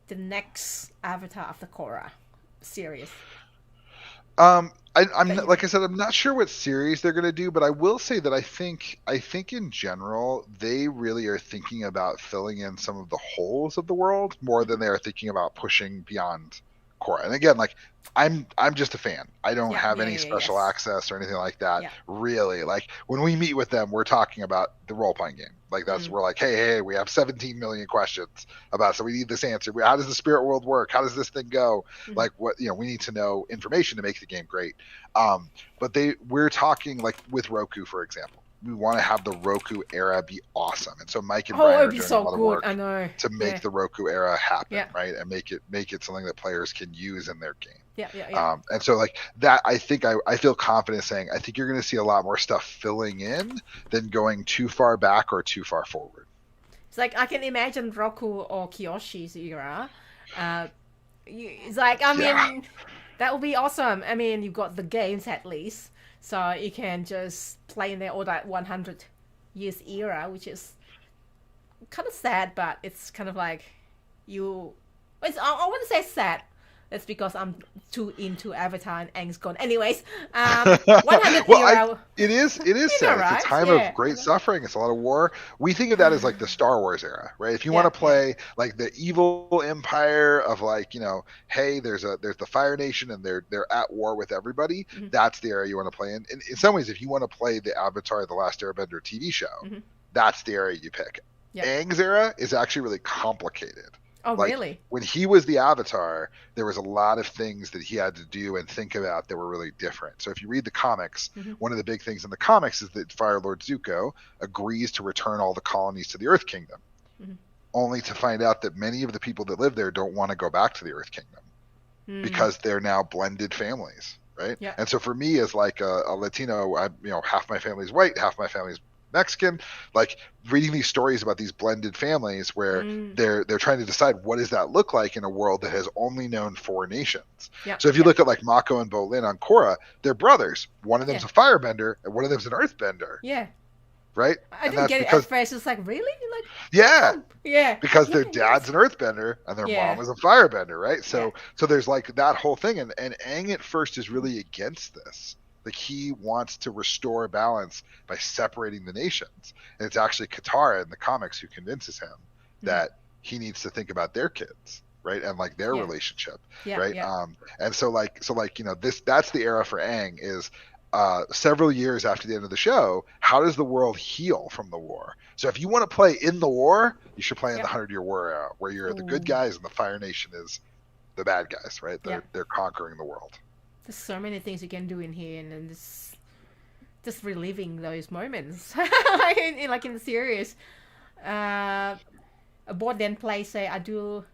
the next Avatar of the Korra series? I'm like I said, I'm not sure what series they're going to do, but I will say that I think in general they really are thinking about filling in some of the holes of the world more than they are thinking about pushing beyond Korra. And again, like I'm just a fan. I don't have any special access or anything like that. Yeah. Really, like when we meet with them, we're talking about the role-playing game. Like that's we're like, hey, we have 17 million questions about, so we need this answer. How does the spirit world work? How does this thing go? Like what we need to know information to make the game great. But we're talking like with Roku, for example. We want to have the Roku era be awesome, and so Mike and Brian are doing a lot of work to make the Roku era happen, right? And make it something that players can use in their game. Yeah. And so like that, I think I feel confident saying I think you're going to see a lot more stuff filling in than going too far back or too far forward. It's like I can imagine Roku or Kiyoshi's era. It's like I mean that would be awesome. I mean you've got the games at least. So you can just play in there all that 100 years era, which is kind of sad, but it's kind of like I wouldn't say sad. That's because I'm too into Avatar and Aang's gone. Anyways, 100 era. It is sad. Right? It's a time of great suffering. It's a lot of war. We think of that as like the Star Wars era, right? If you want to play like the evil empire of like, hey, there's the Fire Nation and they're at war with everybody. That's the era you want to play in. And in some ways, if you want to play the Avatar: The Last Airbender TV show, that's the era you pick. Aang's era is actually really complicated. Oh, like, really? When he was the Avatar, there was a lot of things that he had to do and think about that were really different. So if you read the comics, one of the big things in the comics is that Fire Lord Zuko agrees to return all the colonies to the Earth Kingdom, only to find out that many of the people that live there don't want to go back to the Earth Kingdom because they're now blended families, right? Yeah. And so for me as like a Latino, half my family's white, half my family's Mexican, like reading these stories about these blended families where they're trying to decide what does that look like in a world that has only known 4 nations. So if you look at like Mako and Bolin on Korra, they're brothers. One of them's a firebender and one of them's an earthbender. Yeah. Right? I didn't get it at first. It's like, really? Like, yeah. Because their dad's an earthbender and their mom is a firebender, right? So there's like that whole thing, and Aang at first is really against this. Like he wants to restore balance by separating the nations. And it's actually Katara in the comics who convinces him that he needs to think about their kids, right? And like their relationship, right? Yeah. And so that's the era for Aang is several years after the end of the show, how does the world heal from the war? So if you want to play in the war, you should play in the 100-Year War era where you're the good guys and the Fire Nation is the bad guys, right? They're conquering the world. There's so many things you can do in here, and just reliving those moments, like in the series. A board then play say I do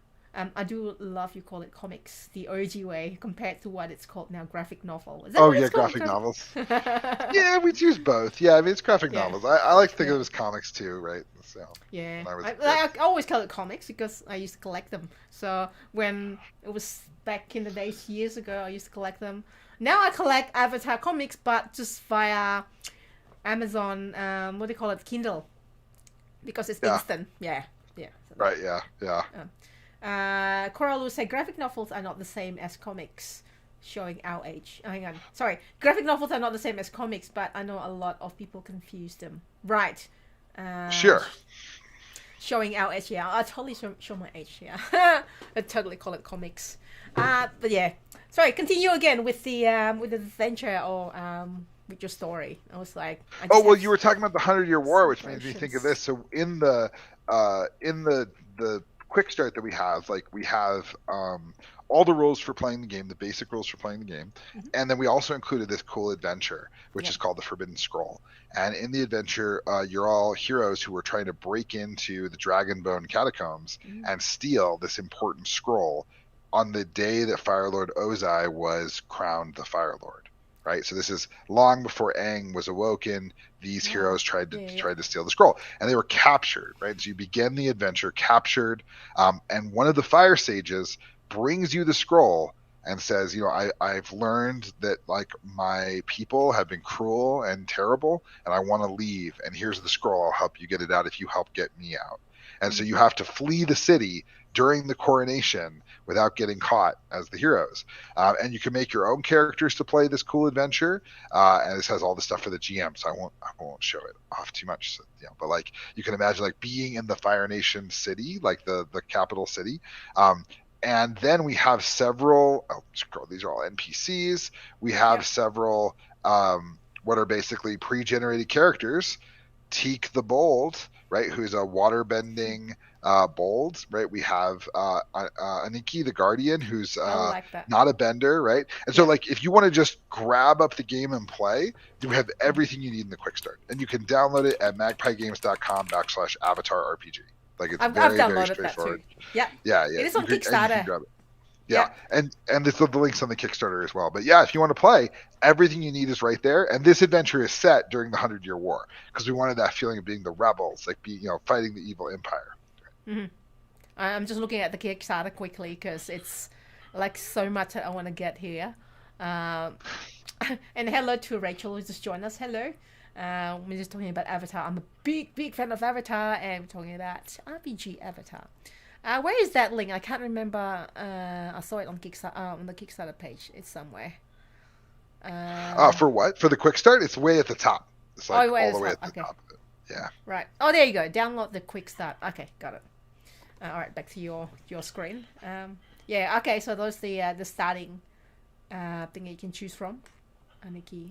love you call it comics the OG way compared to what it's called now, graphic novel. Is that graphic novels. Yeah, we use both. Yeah, I mean it's graphic novels. I like to think of it as comics too, right? So I always call it comics because I used to collect them. So when it was back in the days years ago, I used to collect them. Now I collect Avatar comics, but just via Amazon. What do you call it? Kindle, because it's instant. Yeah. So right. Yeah. Korra will say graphic novels are not the same as comics, showing our age. Oh, hang on. Sorry. Graphic novels are not the same as comics, but I know a lot of people confuse them. Right. Sure. Showing our age, yeah. I totally show my age, yeah. I totally call it comics. But yeah. Sorry, continue again with the adventure or with your story. I was like... you were talking about the 100-Year War, which made me think of this. So in the quick start that we have, like we have all the rules for playing the game, the basic rules for playing the game, and then we also included this cool adventure, which is called the Forbidden Scroll. And in the adventure, you're all heroes who are trying to break into the Dragonbone catacombs and steal this important scroll on the day that Firelord Ozai was crowned the Fire Lord. Right, so this is long before Aang was awoken. These heroes tried to steal the scroll, and they were captured. Right, so you begin the adventure captured, and one of the fire sages brings you the scroll and says, I've learned that like my people have been cruel and terrible, and I want to leave. And here's the scroll. I'll help you get it out if you help get me out. And so you have to flee the city during the coronation without getting caught as the heroes. And you can make your own characters to play this cool adventure. And this has all the stuff for the GM, so I won't show it off too much. So, but like you can imagine like being in the Fire Nation city, like the capital city. And then we have several, these are all NPCs. We have several what are basically pre-generated characters. Teak the Bold, right, who's a water-bending bold, right? We have Aniki the Guardian, who's not a bender, right? And so, like, if you want to just grab up the game and play, you have everything you need in the quick start. And you can download it at magpiegames.com/avatarrpg. Like, it's very, very straightforward. Yeah. It is on Kickstarter. Yeah, and there's the links on the Kickstarter as well. But yeah, if you want to play, everything you need is right there. And this adventure is set during the 100-Year War because we wanted that feeling of being the rebels, like fighting the evil empire. Mm-hmm. I'm just looking at the Kickstarter quickly because it's like so much that I want to get here. And hello to Rachel who just joined us. Hello. We're just talking about Avatar. I'm a big fan of Avatar, and we're talking about RPG Avatar. Where is that link? I can't remember. I saw it on Kickstarter on the Kickstarter page. It's somewhere. For what? For the quick start? It's way at the top. It's like all the way at the top of it. Yeah. Right. Oh, there you go. Download the quick start. Okay, got it. All right, back to your screen. Yeah. Okay. So those the starting thing you can choose from. Aniki.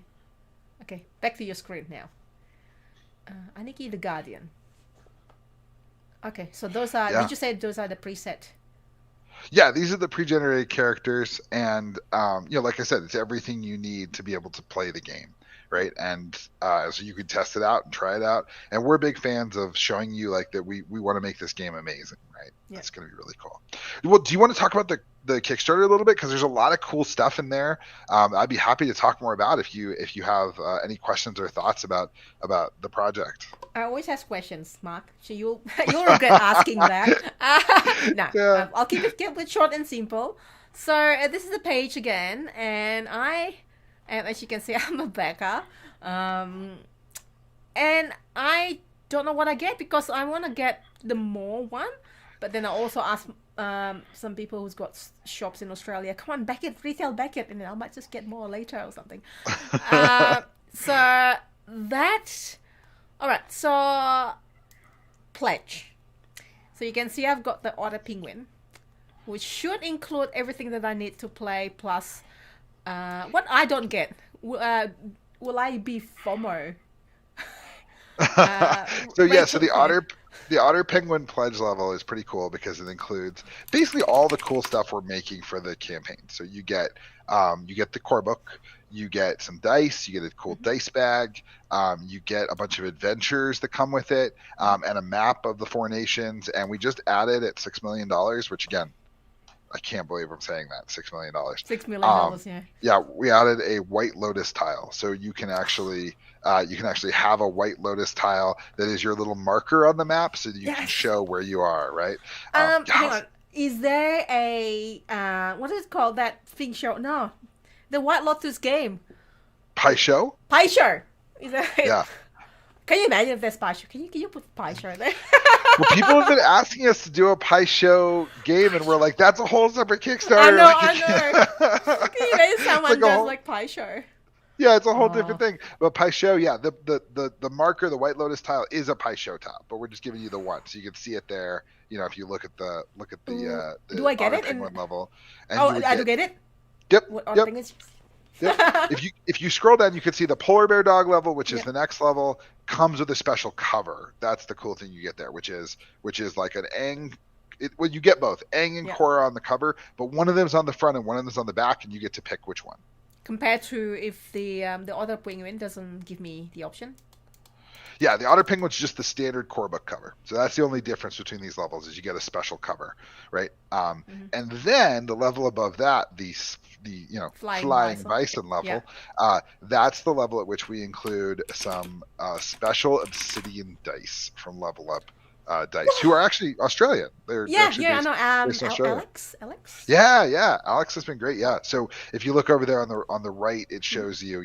Okay, back to your screen now. Aniki the Guardian. Okay, so those are. Did you say those are the preset? Yeah, these are the pre-generated characters, and like I said, it's everything you need to be able to play the game, right? And so you can test it out and try it out. And we're big fans of showing you like that we want to make this game amazing, right? Yeah. That's going to be really cool. Well, do you want to talk about the Kickstarter a little bit, because there's a lot of cool stuff in there. I'd be happy to talk more about if you have any questions or thoughts about the project. I always ask questions, Mark. So you're good asking that. I'll keep it short and simple. So this is the page again, and I am, as you can see, I'm a backer, and I don't know what I get because I want to get the more one, but then I also ask some people who's got shops in Australia, come on, back it, retail back it, and then I might just get more later or something. So that's all right. So pledge. So you can see I've got the Otter Penguin, which should include everything that I need to play plus what I don't get. Will I be FOMO? So the Otter Penguin pledge level is pretty cool because it includes basically all the cool stuff we're making for the campaign. So you get the core book, you get some dice, you get a cool dice bag, you get a bunch of adventures that come with it, and a map of the four nations. And we just added at $6 million, which again, I can't believe I'm saying that, $6 million. $6 million, yeah. Yeah, we added a White Lotus tile, so you can actually have a White Lotus tile that is your little marker on the map, so that you can show where you are, right? Hang on, is there a what is it called, that thing show? No, the White Lotus game. Pie show. Is that it? Yeah. Can you imagine if there's pie show? Can you put pie show there? Well, people have been asking us to do a pie show game, and we're like, that's a whole separate Kickstarter. I know. Can you imagine someone does like pie show? Yeah, it's a whole different thing. But pie show, yeah, the marker, the White Lotus tile is a pie show tile, but we're just giving you the one, so you can see it there. If you look at the do I get it in level? And I do get it. Yep. Yep. If you scroll down, you can see the polar bear dog level, which is the next level, comes with a special cover. That's the cool thing you get there, which is like an Aang well, you get both Aang and Yeah. Korra on the cover, but one of them's on the front and one of them's on the back, and you get to pick which one. Compared to if the other penguin doesn't give me the option. Yeah, the Otter Penguin's just the standard core book cover. So that's the only difference between these levels is you get a special cover, right? And then the level above that, the flying bison level, that's the level at which we include some special obsidian dice from Level Up Dice, who are actually Australian. They're actually I know. based in Australia. Alex. Yeah, Alex has been great. Yeah, so if you look over there on the right, it shows you,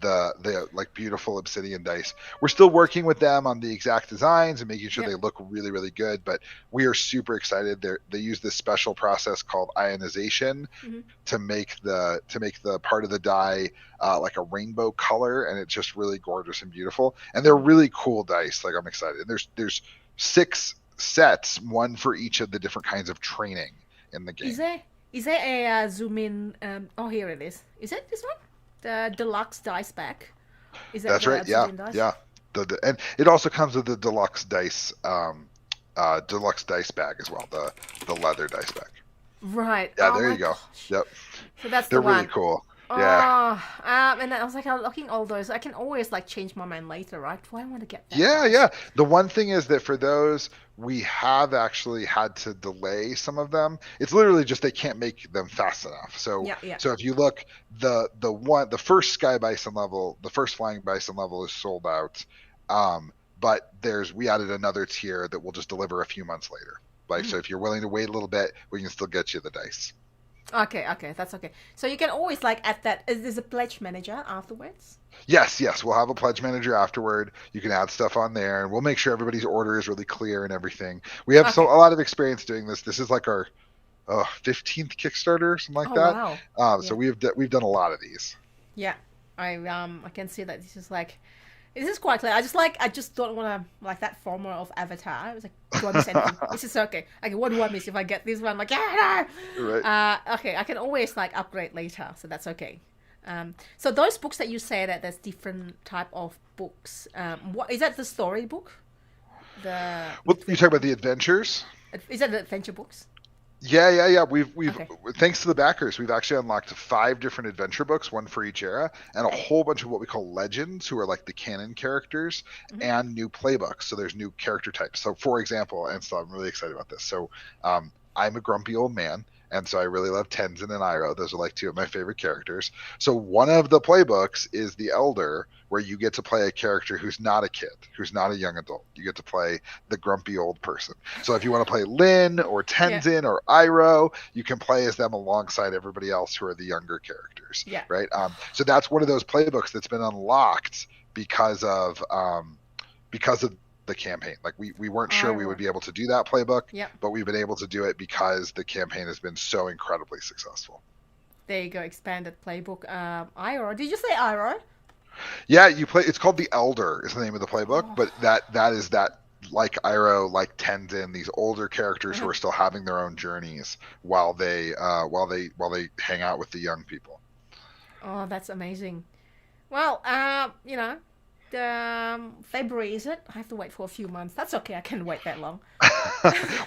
the like beautiful obsidian dice. We're still working with them on the exact designs and making sure they look really, really good, but we are super excited. They use this special process called ionization to make the part of the die like a rainbow color, and it's just really gorgeous and beautiful. And they're really cool dice. Like, I'm excited. And there's 6 sets, one for each of the different kinds of training in the game. Is there a zoom in? Here it is. Is it this one? The deluxe dice pack. Is that That's right. Yeah, dice? yeah. And it also comes with the deluxe dice bag as well. The leather dice bag. Right. Yeah, there you go. Gosh. Yep. So that's They're the one. really cool. Yeah. And I was like, I'm looking all those. I can always like change my mind later, right? Do I want to get that? Yeah. The one thing is that for those, we have actually had to delay some of them. It's literally just they can't make them fast enough. So so if you look, the first sky bison level, the first flying bison level is sold out. But we added another tier that will just deliver a few months later. So if you're willing to wait a little bit, we can still get you the dice. Okay, that's okay. So you can always like add that. There's a pledge manager afterwards? Yes. We'll have a pledge manager afterward. You can add stuff on there, and we'll make sure everybody's order is really clear and everything. We have a lot of experience doing this. This is like our 15th Kickstarter, something like that. Wow. So we've done a lot of these. Yeah, I can see that this is quite clear. I just don't want to like that formula of Avatar. I was like, do I miss anything? This is okay. Okay, what do I miss if I get this one? Like, no. Right. Okay, I can always like upgrade later, so that's okay. So those books that you say that there's different type of books. What is that? The story book? You talk about the adventures? Is that the adventure books? Yeah. We've thanks to the backers, we've actually unlocked 5 different adventure books, one for each era, and a whole bunch of what we call legends, who are like the canon characters, and new playbooks. So there's new character types. So for example, and so I'm really excited about this. So I'm a grumpy old man, and so I really love Tenzin and Iroh. Those are like 2 of my favorite characters. So one of the playbooks is the Elder, where you get to play a character who's not a kid, who's not a young adult. You get to play the grumpy old person. So if you want to play Lin or Tenzin or Iroh, you can play as them alongside everybody else who are the younger characters. Yeah. Right. So that's one of those playbooks that's been unlocked because of the campaign. Like we weren't sure we would be able to do that playbook, but we've been able to do it because the campaign has been so incredibly successful. There you go, expanded playbook. Iroh. Did you say Iroh? Yeah, it's called the Elder is the name of the playbook, but that is like Iroh, like Tenzin, these older characters who are still having their own journeys while they hang out with the young people. Oh, that's amazing. Well, February, is it? I have to wait for a few months. That's okay. I can wait that long.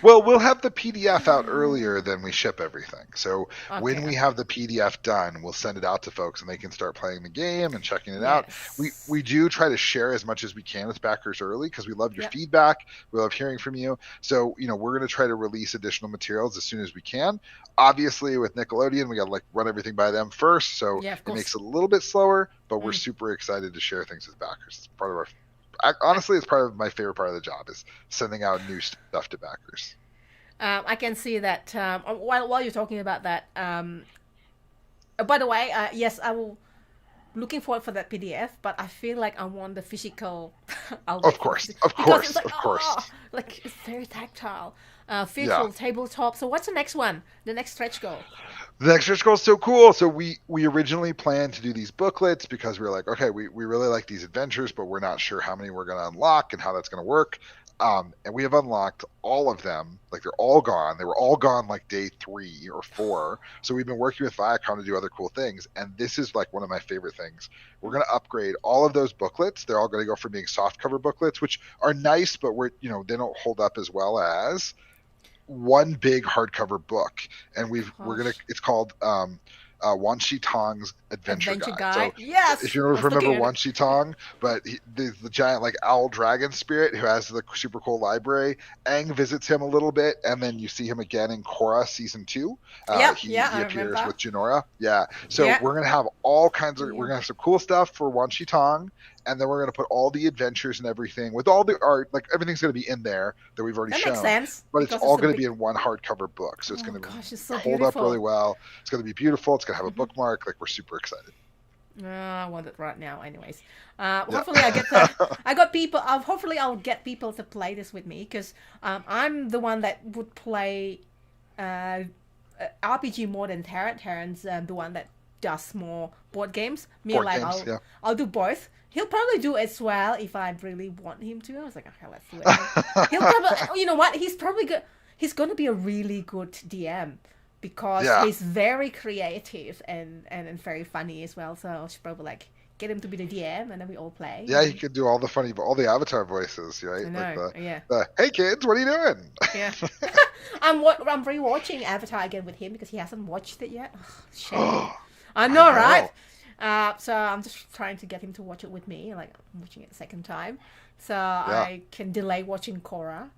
Well, we'll have the PDF out earlier than we ship everything. So when we have the PDF done, we'll send it out to folks and they can start playing the game and checking it out. We do try to share as much as we can with backers early because we love your feedback. We love hearing from you. So, we're going to try to release additional materials as soon as we can. Obviously, with Nickelodeon, we got to run everything by them first. So it makes it a little bit slower, but we're super excited to share things with backers. It's part of our honestly, it's part of my favorite part of the job is sending out new stuff to backers. I can see that while you're talking about that. By the way, yes, I will. Looking forward for that PDF, but I feel like I want the physical. Of course. Like it's very tactile. Virtual tabletop. So what's the next one? The next stretch goal? The next stretch goal is so cool. So we originally planned to do these booklets because we were like, okay, we really like these adventures, but we're not sure how many we're going to unlock and how that's going to work. And we have unlocked all of them. Like they're all gone. They were all gone like day 3 or 4. So we've been working with Viacom to do other cool things. And this is like one of my favorite things. We're going to upgrade all of those booklets. They're all going to go from being soft cover booklets, which are nice, but they don't hold up as well as one big hardcover book, and it's called Wan Shi Tong's Adventure Guide. So yes. if you remember Wan Shi Tong, but the giant like owl dragon spirit who has the super cool library, Aang visits him a little bit, and then you see him again in Korra season 2. He appears with Jinora. Yeah. So we're gonna have all kinds of we're gonna have some cool stuff for Wan Shi Tong, and then we're gonna put all the adventures and everything with all the art, like everything's gonna be in there that we've already shown. Makes sense. But it's all gonna be in one hardcover book, so it's gonna hold up really well. It's gonna be beautiful. It's gonna have a bookmark. Like, we're super excited. I want it right now. Anyways, hopefully I got people. Hopefully I'll get people to play this with me, because I'm the one that would play RPG more than Tarrant. Tarrant's the one that does more board games. I'll do both. He'll probably do as well if I really want him to. I was like, okay, let's do it. He'll probably, you know what? He's probably good. He's going to be a really good DM, because he's very creative and very funny as well. So I should probably like get him to be the DM, and then we all play. Yeah, he could do all the avatar voices, right? I know, like hey kids, what are you doing? Yeah. I'm rewatching Avatar again with him because he hasn't watched it yet. Oh, shame. I know, right? So I'm just trying to get him to watch it with me. Like, I'm watching it the second time, so I can delay watching Korra.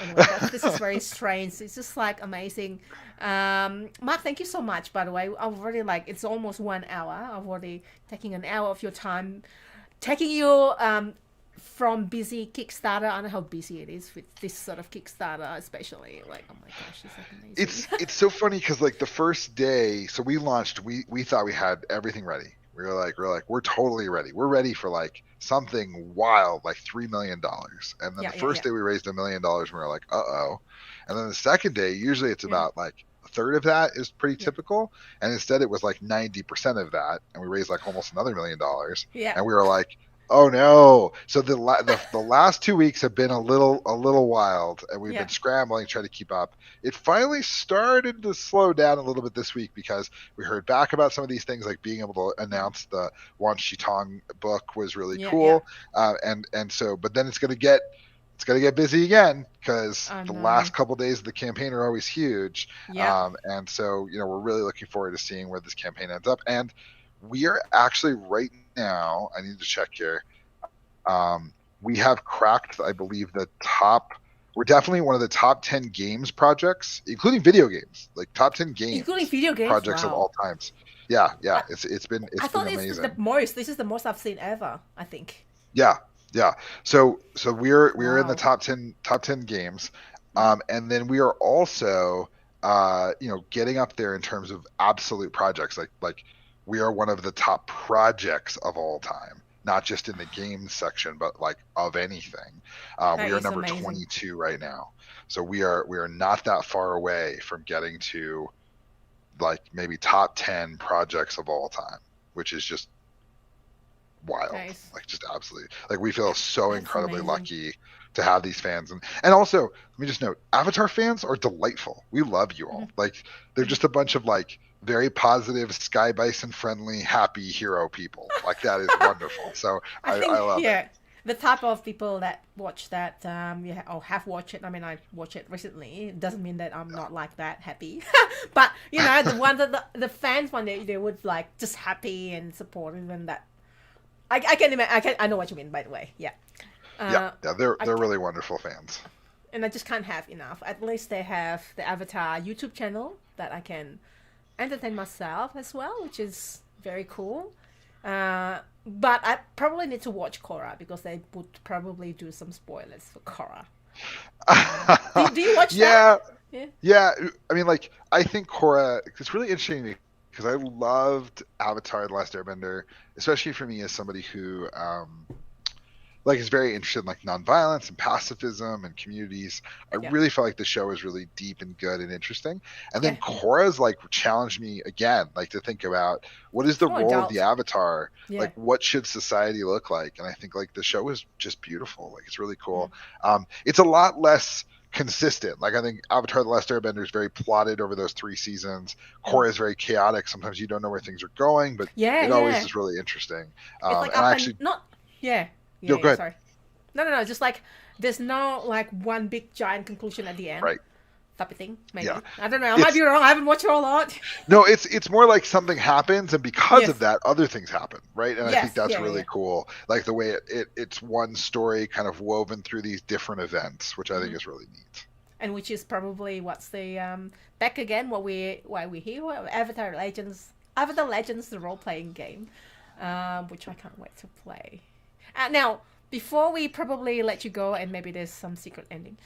Anyway, this is very strange. It's just like amazing. Mark, thank you so much, by the way. I've already it's almost 1 hour. I've already taken an hour of your time, taking you from busy Kickstarter. I don't know how busy it is with this sort of Kickstarter, especially. Like, oh my gosh, this is amazing. It's so funny because like the first day, so we launched, we thought we had everything ready. We were like, we're totally ready. We're ready for like something wild, like $3 million. And then the first day we raised $1 million, and we were like, uh-oh. And then the second day, usually it's about like a third of that is pretty typical. And instead it was like 90% of that. And we raised like almost another $1 million. Yeah. And we were like, oh no! So the last 2 weeks have been a little wild, and we've been scrambling, trying to keep up. It finally started to slow down a little bit this week because we heard back about some of these things, like being able to announce the Wan Shi Tong book was really cool. And so, but then it's gonna get busy again because the last couple of days of the campaign are always huge. And so we're really looking forward to seeing where this campaign ends up. And we are actually right now, I need to check here. We have cracked, I believe, we're definitely one of the top 10 games projects, including video games, like top 10 games, including video games projects of all times. Yeah. It's been amazing. This is the most I've seen ever, I think. Yeah. So we're in the top 10 games. And then we are also, getting up there in terms of absolute projects, like we are one of the top projects of all time, not just in the games section, but like of anything. We are number 22 right now. So we are not that far away from getting to like maybe top 10 projects of all time, which is just wild. Nice. Like just absolutely, like we feel so incredibly lucky to have these fans. And also, let me just note, Avatar fans are delightful. We love you all. Like they're just a bunch of like very positive, Sky Bison friendly, happy hero people. Like that is wonderful. So I love it. The type of people that watch that or have watched it. I mean, I watched it recently. It doesn't mean that I'm not like that happy. But the one that the fans one they would like just happy and supportive, and that I can imagine. I know what you mean, by the way. Yeah. They're really wonderful fans. And I just can't have enough. At least they have the Avatar YouTube channel that I can entertain myself as well, which is very cool. But I probably need to watch Korra because they would probably do some spoilers for Korra. Do you watch that? Yeah. I mean, like, I think Korra, it's really interesting because I loved Avatar: The Last Airbender, especially for me as somebody who is very interested in like nonviolence and pacifism and communities. I really felt like the show was really deep and good and interesting. And then Korra's like challenged me again, like to think about what is the role of the Avatar? Like what should society look like? And I think like the show is just beautiful. Like it's really cool. It's a lot less consistent. Like I think Avatar: The Last Airbender is very plotted over those 3 seasons. Korra is very chaotic. Sometimes you don't know where things are going, but it always is really interesting. It's like go ahead. Sorry. No. Just like there's no like one big giant conclusion at the end. Right. type of thing. Maybe. Yeah. I don't know. I might be wrong. I haven't watched it a lot. No, it's more like something happens, and because Yes. of that, other things happen, right? And I Yes, think that's yeah, really yeah. cool. Like the way it's one story kind of woven through these different events, which I think is really neat. And which is probably what's the back again why we're here, Avatar Legends, the role playing game, which I can't wait to play. Now, before we probably let you go, and maybe there's some secret ending,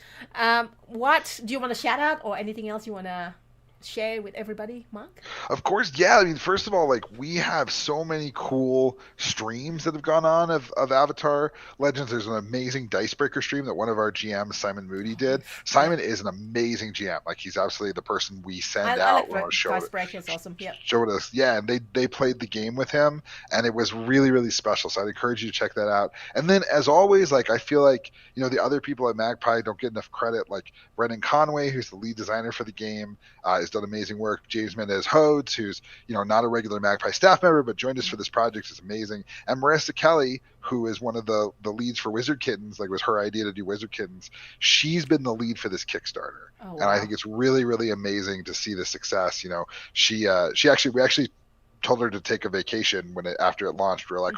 what do you want to shout out or anything else you want to share with everybody, Mark? Of course, yeah. I mean, first of all, like we have so many cool streams that have gone on of Avatar Legends. There's an amazing Dicebreaker stream that one of our GMs, Simon Moody, did. Simon is an amazing GM. Like he's absolutely the person we send I out like when Dicebreaker. It's awesome. Yeah. showed us. Yeah, and they played the game with him, and it was really, really special. So I'd encourage you to check that out. And then, as always, like I feel like the other people at Magpie don't get enough credit. Like Brendan Conway, who's the lead designer for the game, has done amazing work. James Mendez Hodes, who's not a regular Magpie staff member but joined us for this project, is amazing. And Marissa Kelly, who is one of the leads for Wizard Kittens, like it was her idea to do Wizard Kittens. She's been the lead for this Kickstarter, and I think it's really, really amazing to see the success. We actually told her to take a vacation after it launched. We were like,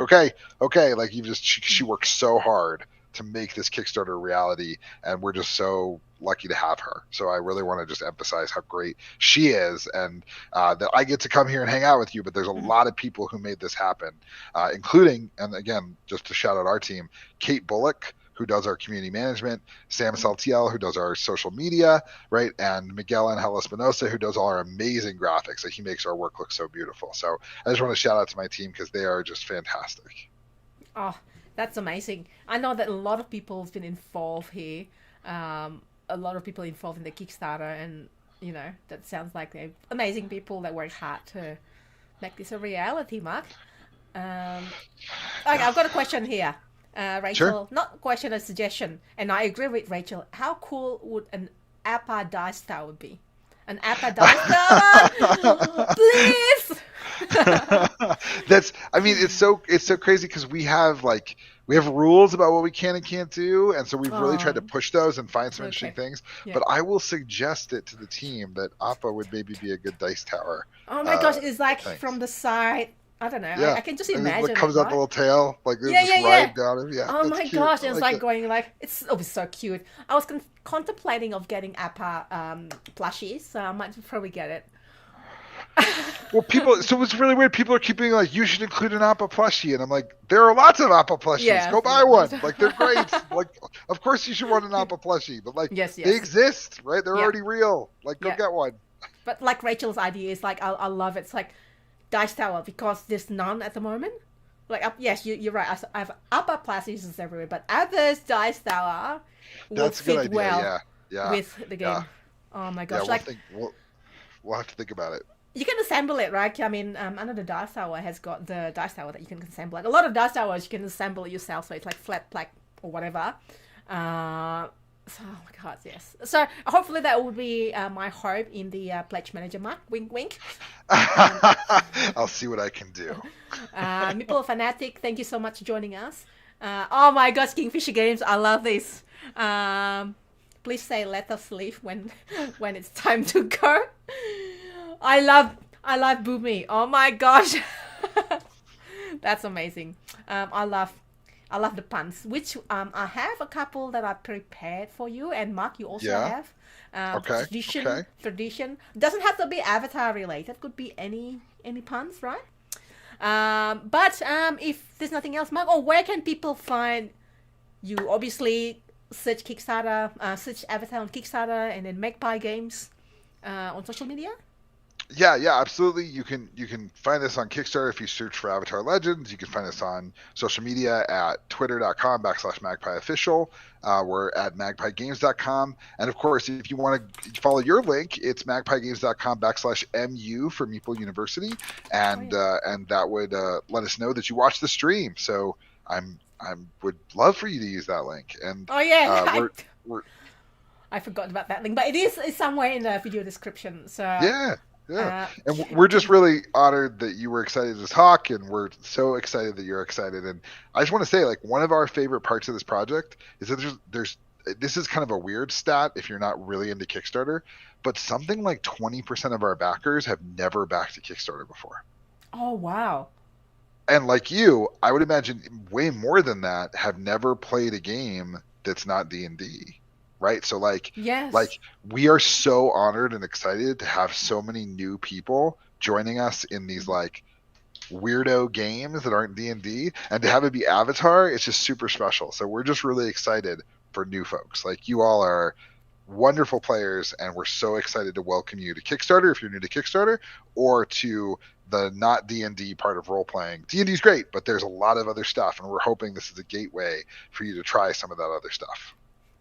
okay, like she worked so hard to make this Kickstarter a reality, and we're just so lucky to have her. So I really want to just emphasize how great she is, and that I get to come here and hang out with you, but there's a lot of people who made this happen, including, and again, just to shout out our team, Kate Bullock, who does our community management, Sam Saltiel, who does our social media, right, and Miguel Angel Espinosa, who does all our amazing graphics. Like he makes our work look so beautiful. So I just want to shout out to my team because they are just fantastic. Oh, that's amazing. I know that a lot of people have been involved here. A lot of people involved in the Kickstarter, and that sounds like they're amazing people that work hard to make this a reality, Mark. Okay, I've got a question here. Rachel, Sure. Not a question, a suggestion, and I agree with Rachel. How cool would an APA dice tower be? An APA dice tower, please. It's so crazy because we have rules about what we can and can't do, and so we've really tried to push those and find some interesting things. Yeah. But I will suggest it to the team that APA would maybe be a good dice tower. Oh my gosh, it's like from the side. I don't know. Yeah. I can just imagine. It comes out the little tail, like yeah. ride down it. Yeah. Oh my cute. gosh, it's like it. going like it's so cute. I was contemplating of getting APA plushies, so I might probably get it. Well, so it's really weird. People are keeping you should include an APA plushie, and I'm like, there are lots of APA plushies. Yeah. Go buy one. Like they're great. Of course you should want an APA plushie, but yes. They exist, right? They're already real. Go get one. But like Rachel's idea is I love it. It's like dice tower because there's none at the moment. Yes, you're right. I have APA plushies everywhere, but APA's dice tower will fit well with the game. Yeah. Oh my gosh! We'll have to think about it. You can assemble it, right? I mean, I know the dice tower has got the dice tower that you can assemble. Like a lot of dice towers, you can assemble it yourself, so it's like flat black or whatever. So, oh my god, yes. So hopefully that will be my hope in the pledge manager, Mark. Wink, wink. I'll see what I can do. Meeple Fanatic, thank you so much for joining us. Oh my gosh, Kingfisher Games, I love this. Please say let us leave when it's time to go. I love Boomy. Oh my gosh. That's amazing. I love the puns, which I have a couple that I prepared for you, and Mark, you also have. Tradition. Doesn't have to be Avatar related. Could be any puns, right? But if there's nothing else, Mark, where can people find you? Obviously, search Kickstarter, search Avatar on Kickstarter, and then Magpie Games on social media. Yeah, absolutely. You can find us on Kickstarter if you search for Avatar Legends. You can find us on social media at twitter.com/magpieofficial. We're at magpiegames.com. And of course, if you want to follow your link, it's magpiegames.com/MU for Meeple University. And that would let us know that you watched the stream. So I would love for you to use that link. And I forgot about that link, but it's somewhere in the video description. So yeah. And we're just really honored that you were excited to talk, and we're so excited that you're excited. And I just want to say, one of our favorite parts of this project is that there's this is kind of a weird stat if you're not really into Kickstarter, but something like 20% of our backers have never backed a Kickstarter before. Oh, wow. And like you, I would imagine way more than that have never played a game that's not D&D, right? So like, Yes. like we are so honored and excited to have so many new people joining us in these like weirdo games that aren't D&D, and to have it be Avatar, it's just super special. So we're just really excited for new folks. Like you all are wonderful players, and we're so excited to welcome you to Kickstarter if you're new to Kickstarter, or to the not D&D part of role-playing. D&D is great, but there's a lot of other stuff, and we're hoping this is a gateway for you to try some of that other stuff.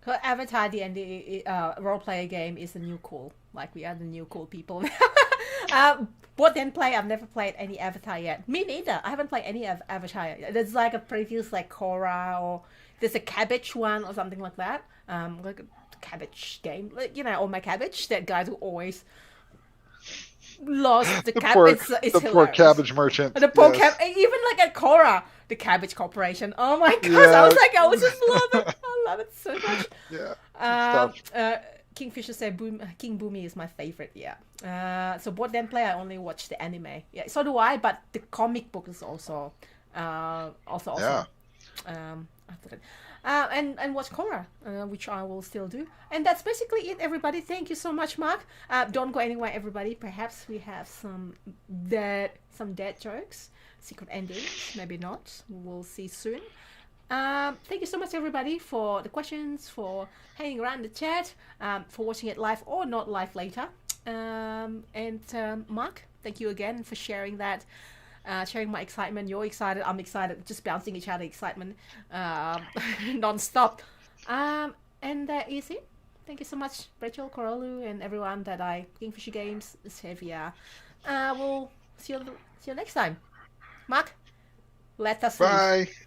Avatar D&D role-player game is the new cool. Like, we are the new cool people. Board then play, I've never played any Avatar yet. Me neither. I haven't played any of Avatar yet. There's like a previous like Korra, or there's a cabbage one or something like that. Like a cabbage game. Like, you know, all my cabbage. That guy who always lost the cabbage. It's the poor cabbage merchant. The poor even like at Korra, the Cabbage Corporation. Oh my gosh, I was just love it. I love it so much. Yeah. Kingfisher said King Boomy is my favorite. Yeah. So board then play, I only watch the anime. Yeah, so do I. But the comic book is also awesome. Yeah. After that. And watch Korra, which I will still do. And that's basically it, everybody. Thank you so much, Mark. Don't go anywhere, everybody. Perhaps we have some dead jokes, secret endings. Maybe not. We'll see soon. Thank you so much, everybody, for the questions, for hanging around the chat, for watching it live or not live later. And Mark, thank you again for sharing that. Sharing my excitement. You're excited, I'm excited, just bouncing each other excitement non-stop. And that is it. Thank you so much, Rachel, Corolu, and everyone that Kingfisher Games, Xavier. We'll see you next time. Mark, let us Bye. leave.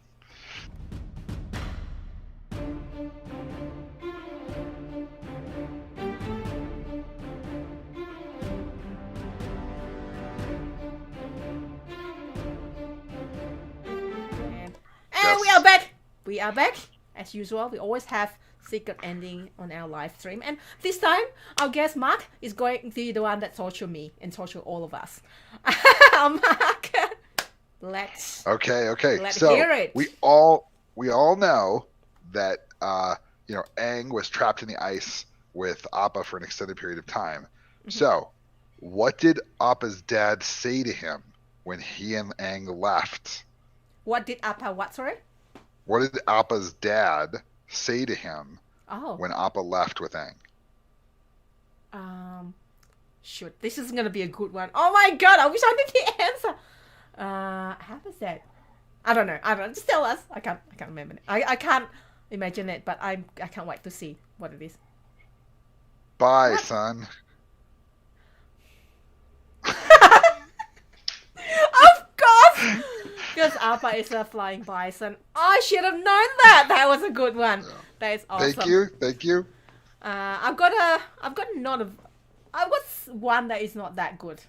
And we are back as usual. We always have secret ending on our live stream, and this time our guest Mark is going to be the one that torture me and torture all of us. Mark, let's hear it. we all know that Aang was trapped in the ice with Appa for an extended period of time. Mm-hmm. So what did Appa's dad say to him when he and Aang left? What did Appa sorry? What did Appa's dad say to him when Appa left with Aang? Shoot, this is gonna be a good one. Oh my god, I wish I knew the answer. How was that? I don't know. Just tell us. I can't remember it. I can't imagine it, but I can't wait to see what it is. Bye, son. Of course! Because Appa is a flying bison. I should have known that. That was a good one. Yeah. That is awesome. Thank you. I've got one that is not that good.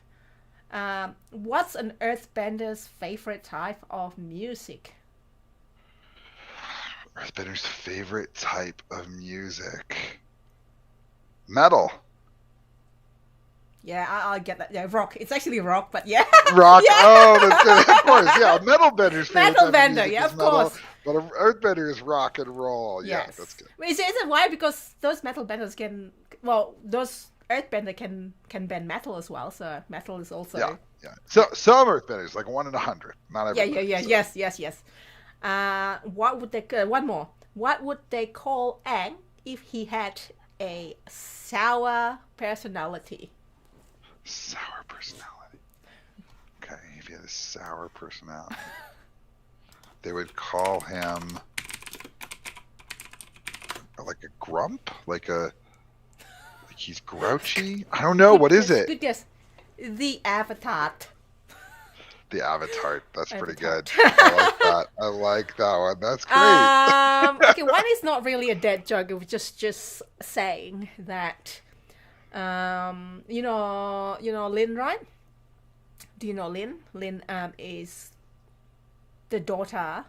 What's an Earthbender's favorite type of music? Earthbender's favorite type of music. Metal. Yeah, I'll get that. Yeah, rock. It's actually rock, but yeah. Rock. Yeah. Oh, that's good. Of course, yeah. Metal Bender's favorite. Metal Bender, yeah, of course. But Earthbender is rock and roll. Yeah, yes. That's good. Is it why? Because those Metal Benders those Earthbender can bend metal as well. So metal is also. Yeah. So some Earthbenders, like 1 in 100. Not everybody. Yeah. So. Yes. What would they? One more. What would they call Aang if he had a sour personality? Sour personality. Okay, if he had a sour personality, they would call him like a grump, like he's grouchy. I don't know. What is it? Good guess. The Avatar. The Avatar. That's pretty good. I like that one. That's great. Okay, one is not really a dead joke. It was just saying that. You know Lynn, right? Do you know Lynn? Lynn is the daughter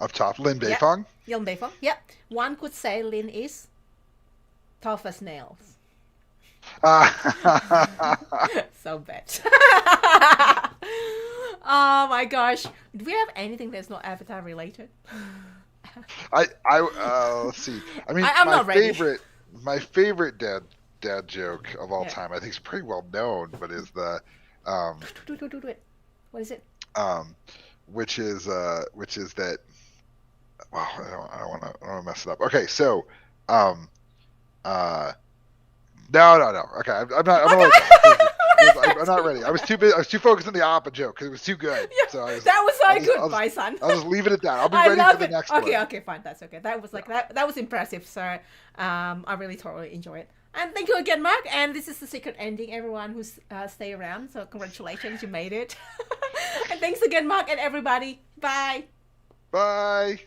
Up top, Lin Yep. Beifong. Young Beifong. Yep. One could say Lin is tough as nails. So bad. Oh my gosh. Do we have anything that's not Avatar related? Let's see. I mean, I'm not ready. my favorite dad joke of all Yeah. time, I think it's pretty well known, but is the Do it. What is it? which is that. Wow, I don't want to mess it up. Okay, so no. Okay, I'm not. I'm not ready. I was too focused on the Appa joke because it was too good. Yeah, So that was so good, my son. I'll just leave it at that. I'll be I ready love for the it. next Okay, one. okay, fine. That's okay. That was like that was impressive. So I really totally enjoy it. And thank you again, Mark. And this is the secret ending. Everyone who's stay around. So congratulations, you made it. And thanks again, Mark, and everybody. Bye. Bye.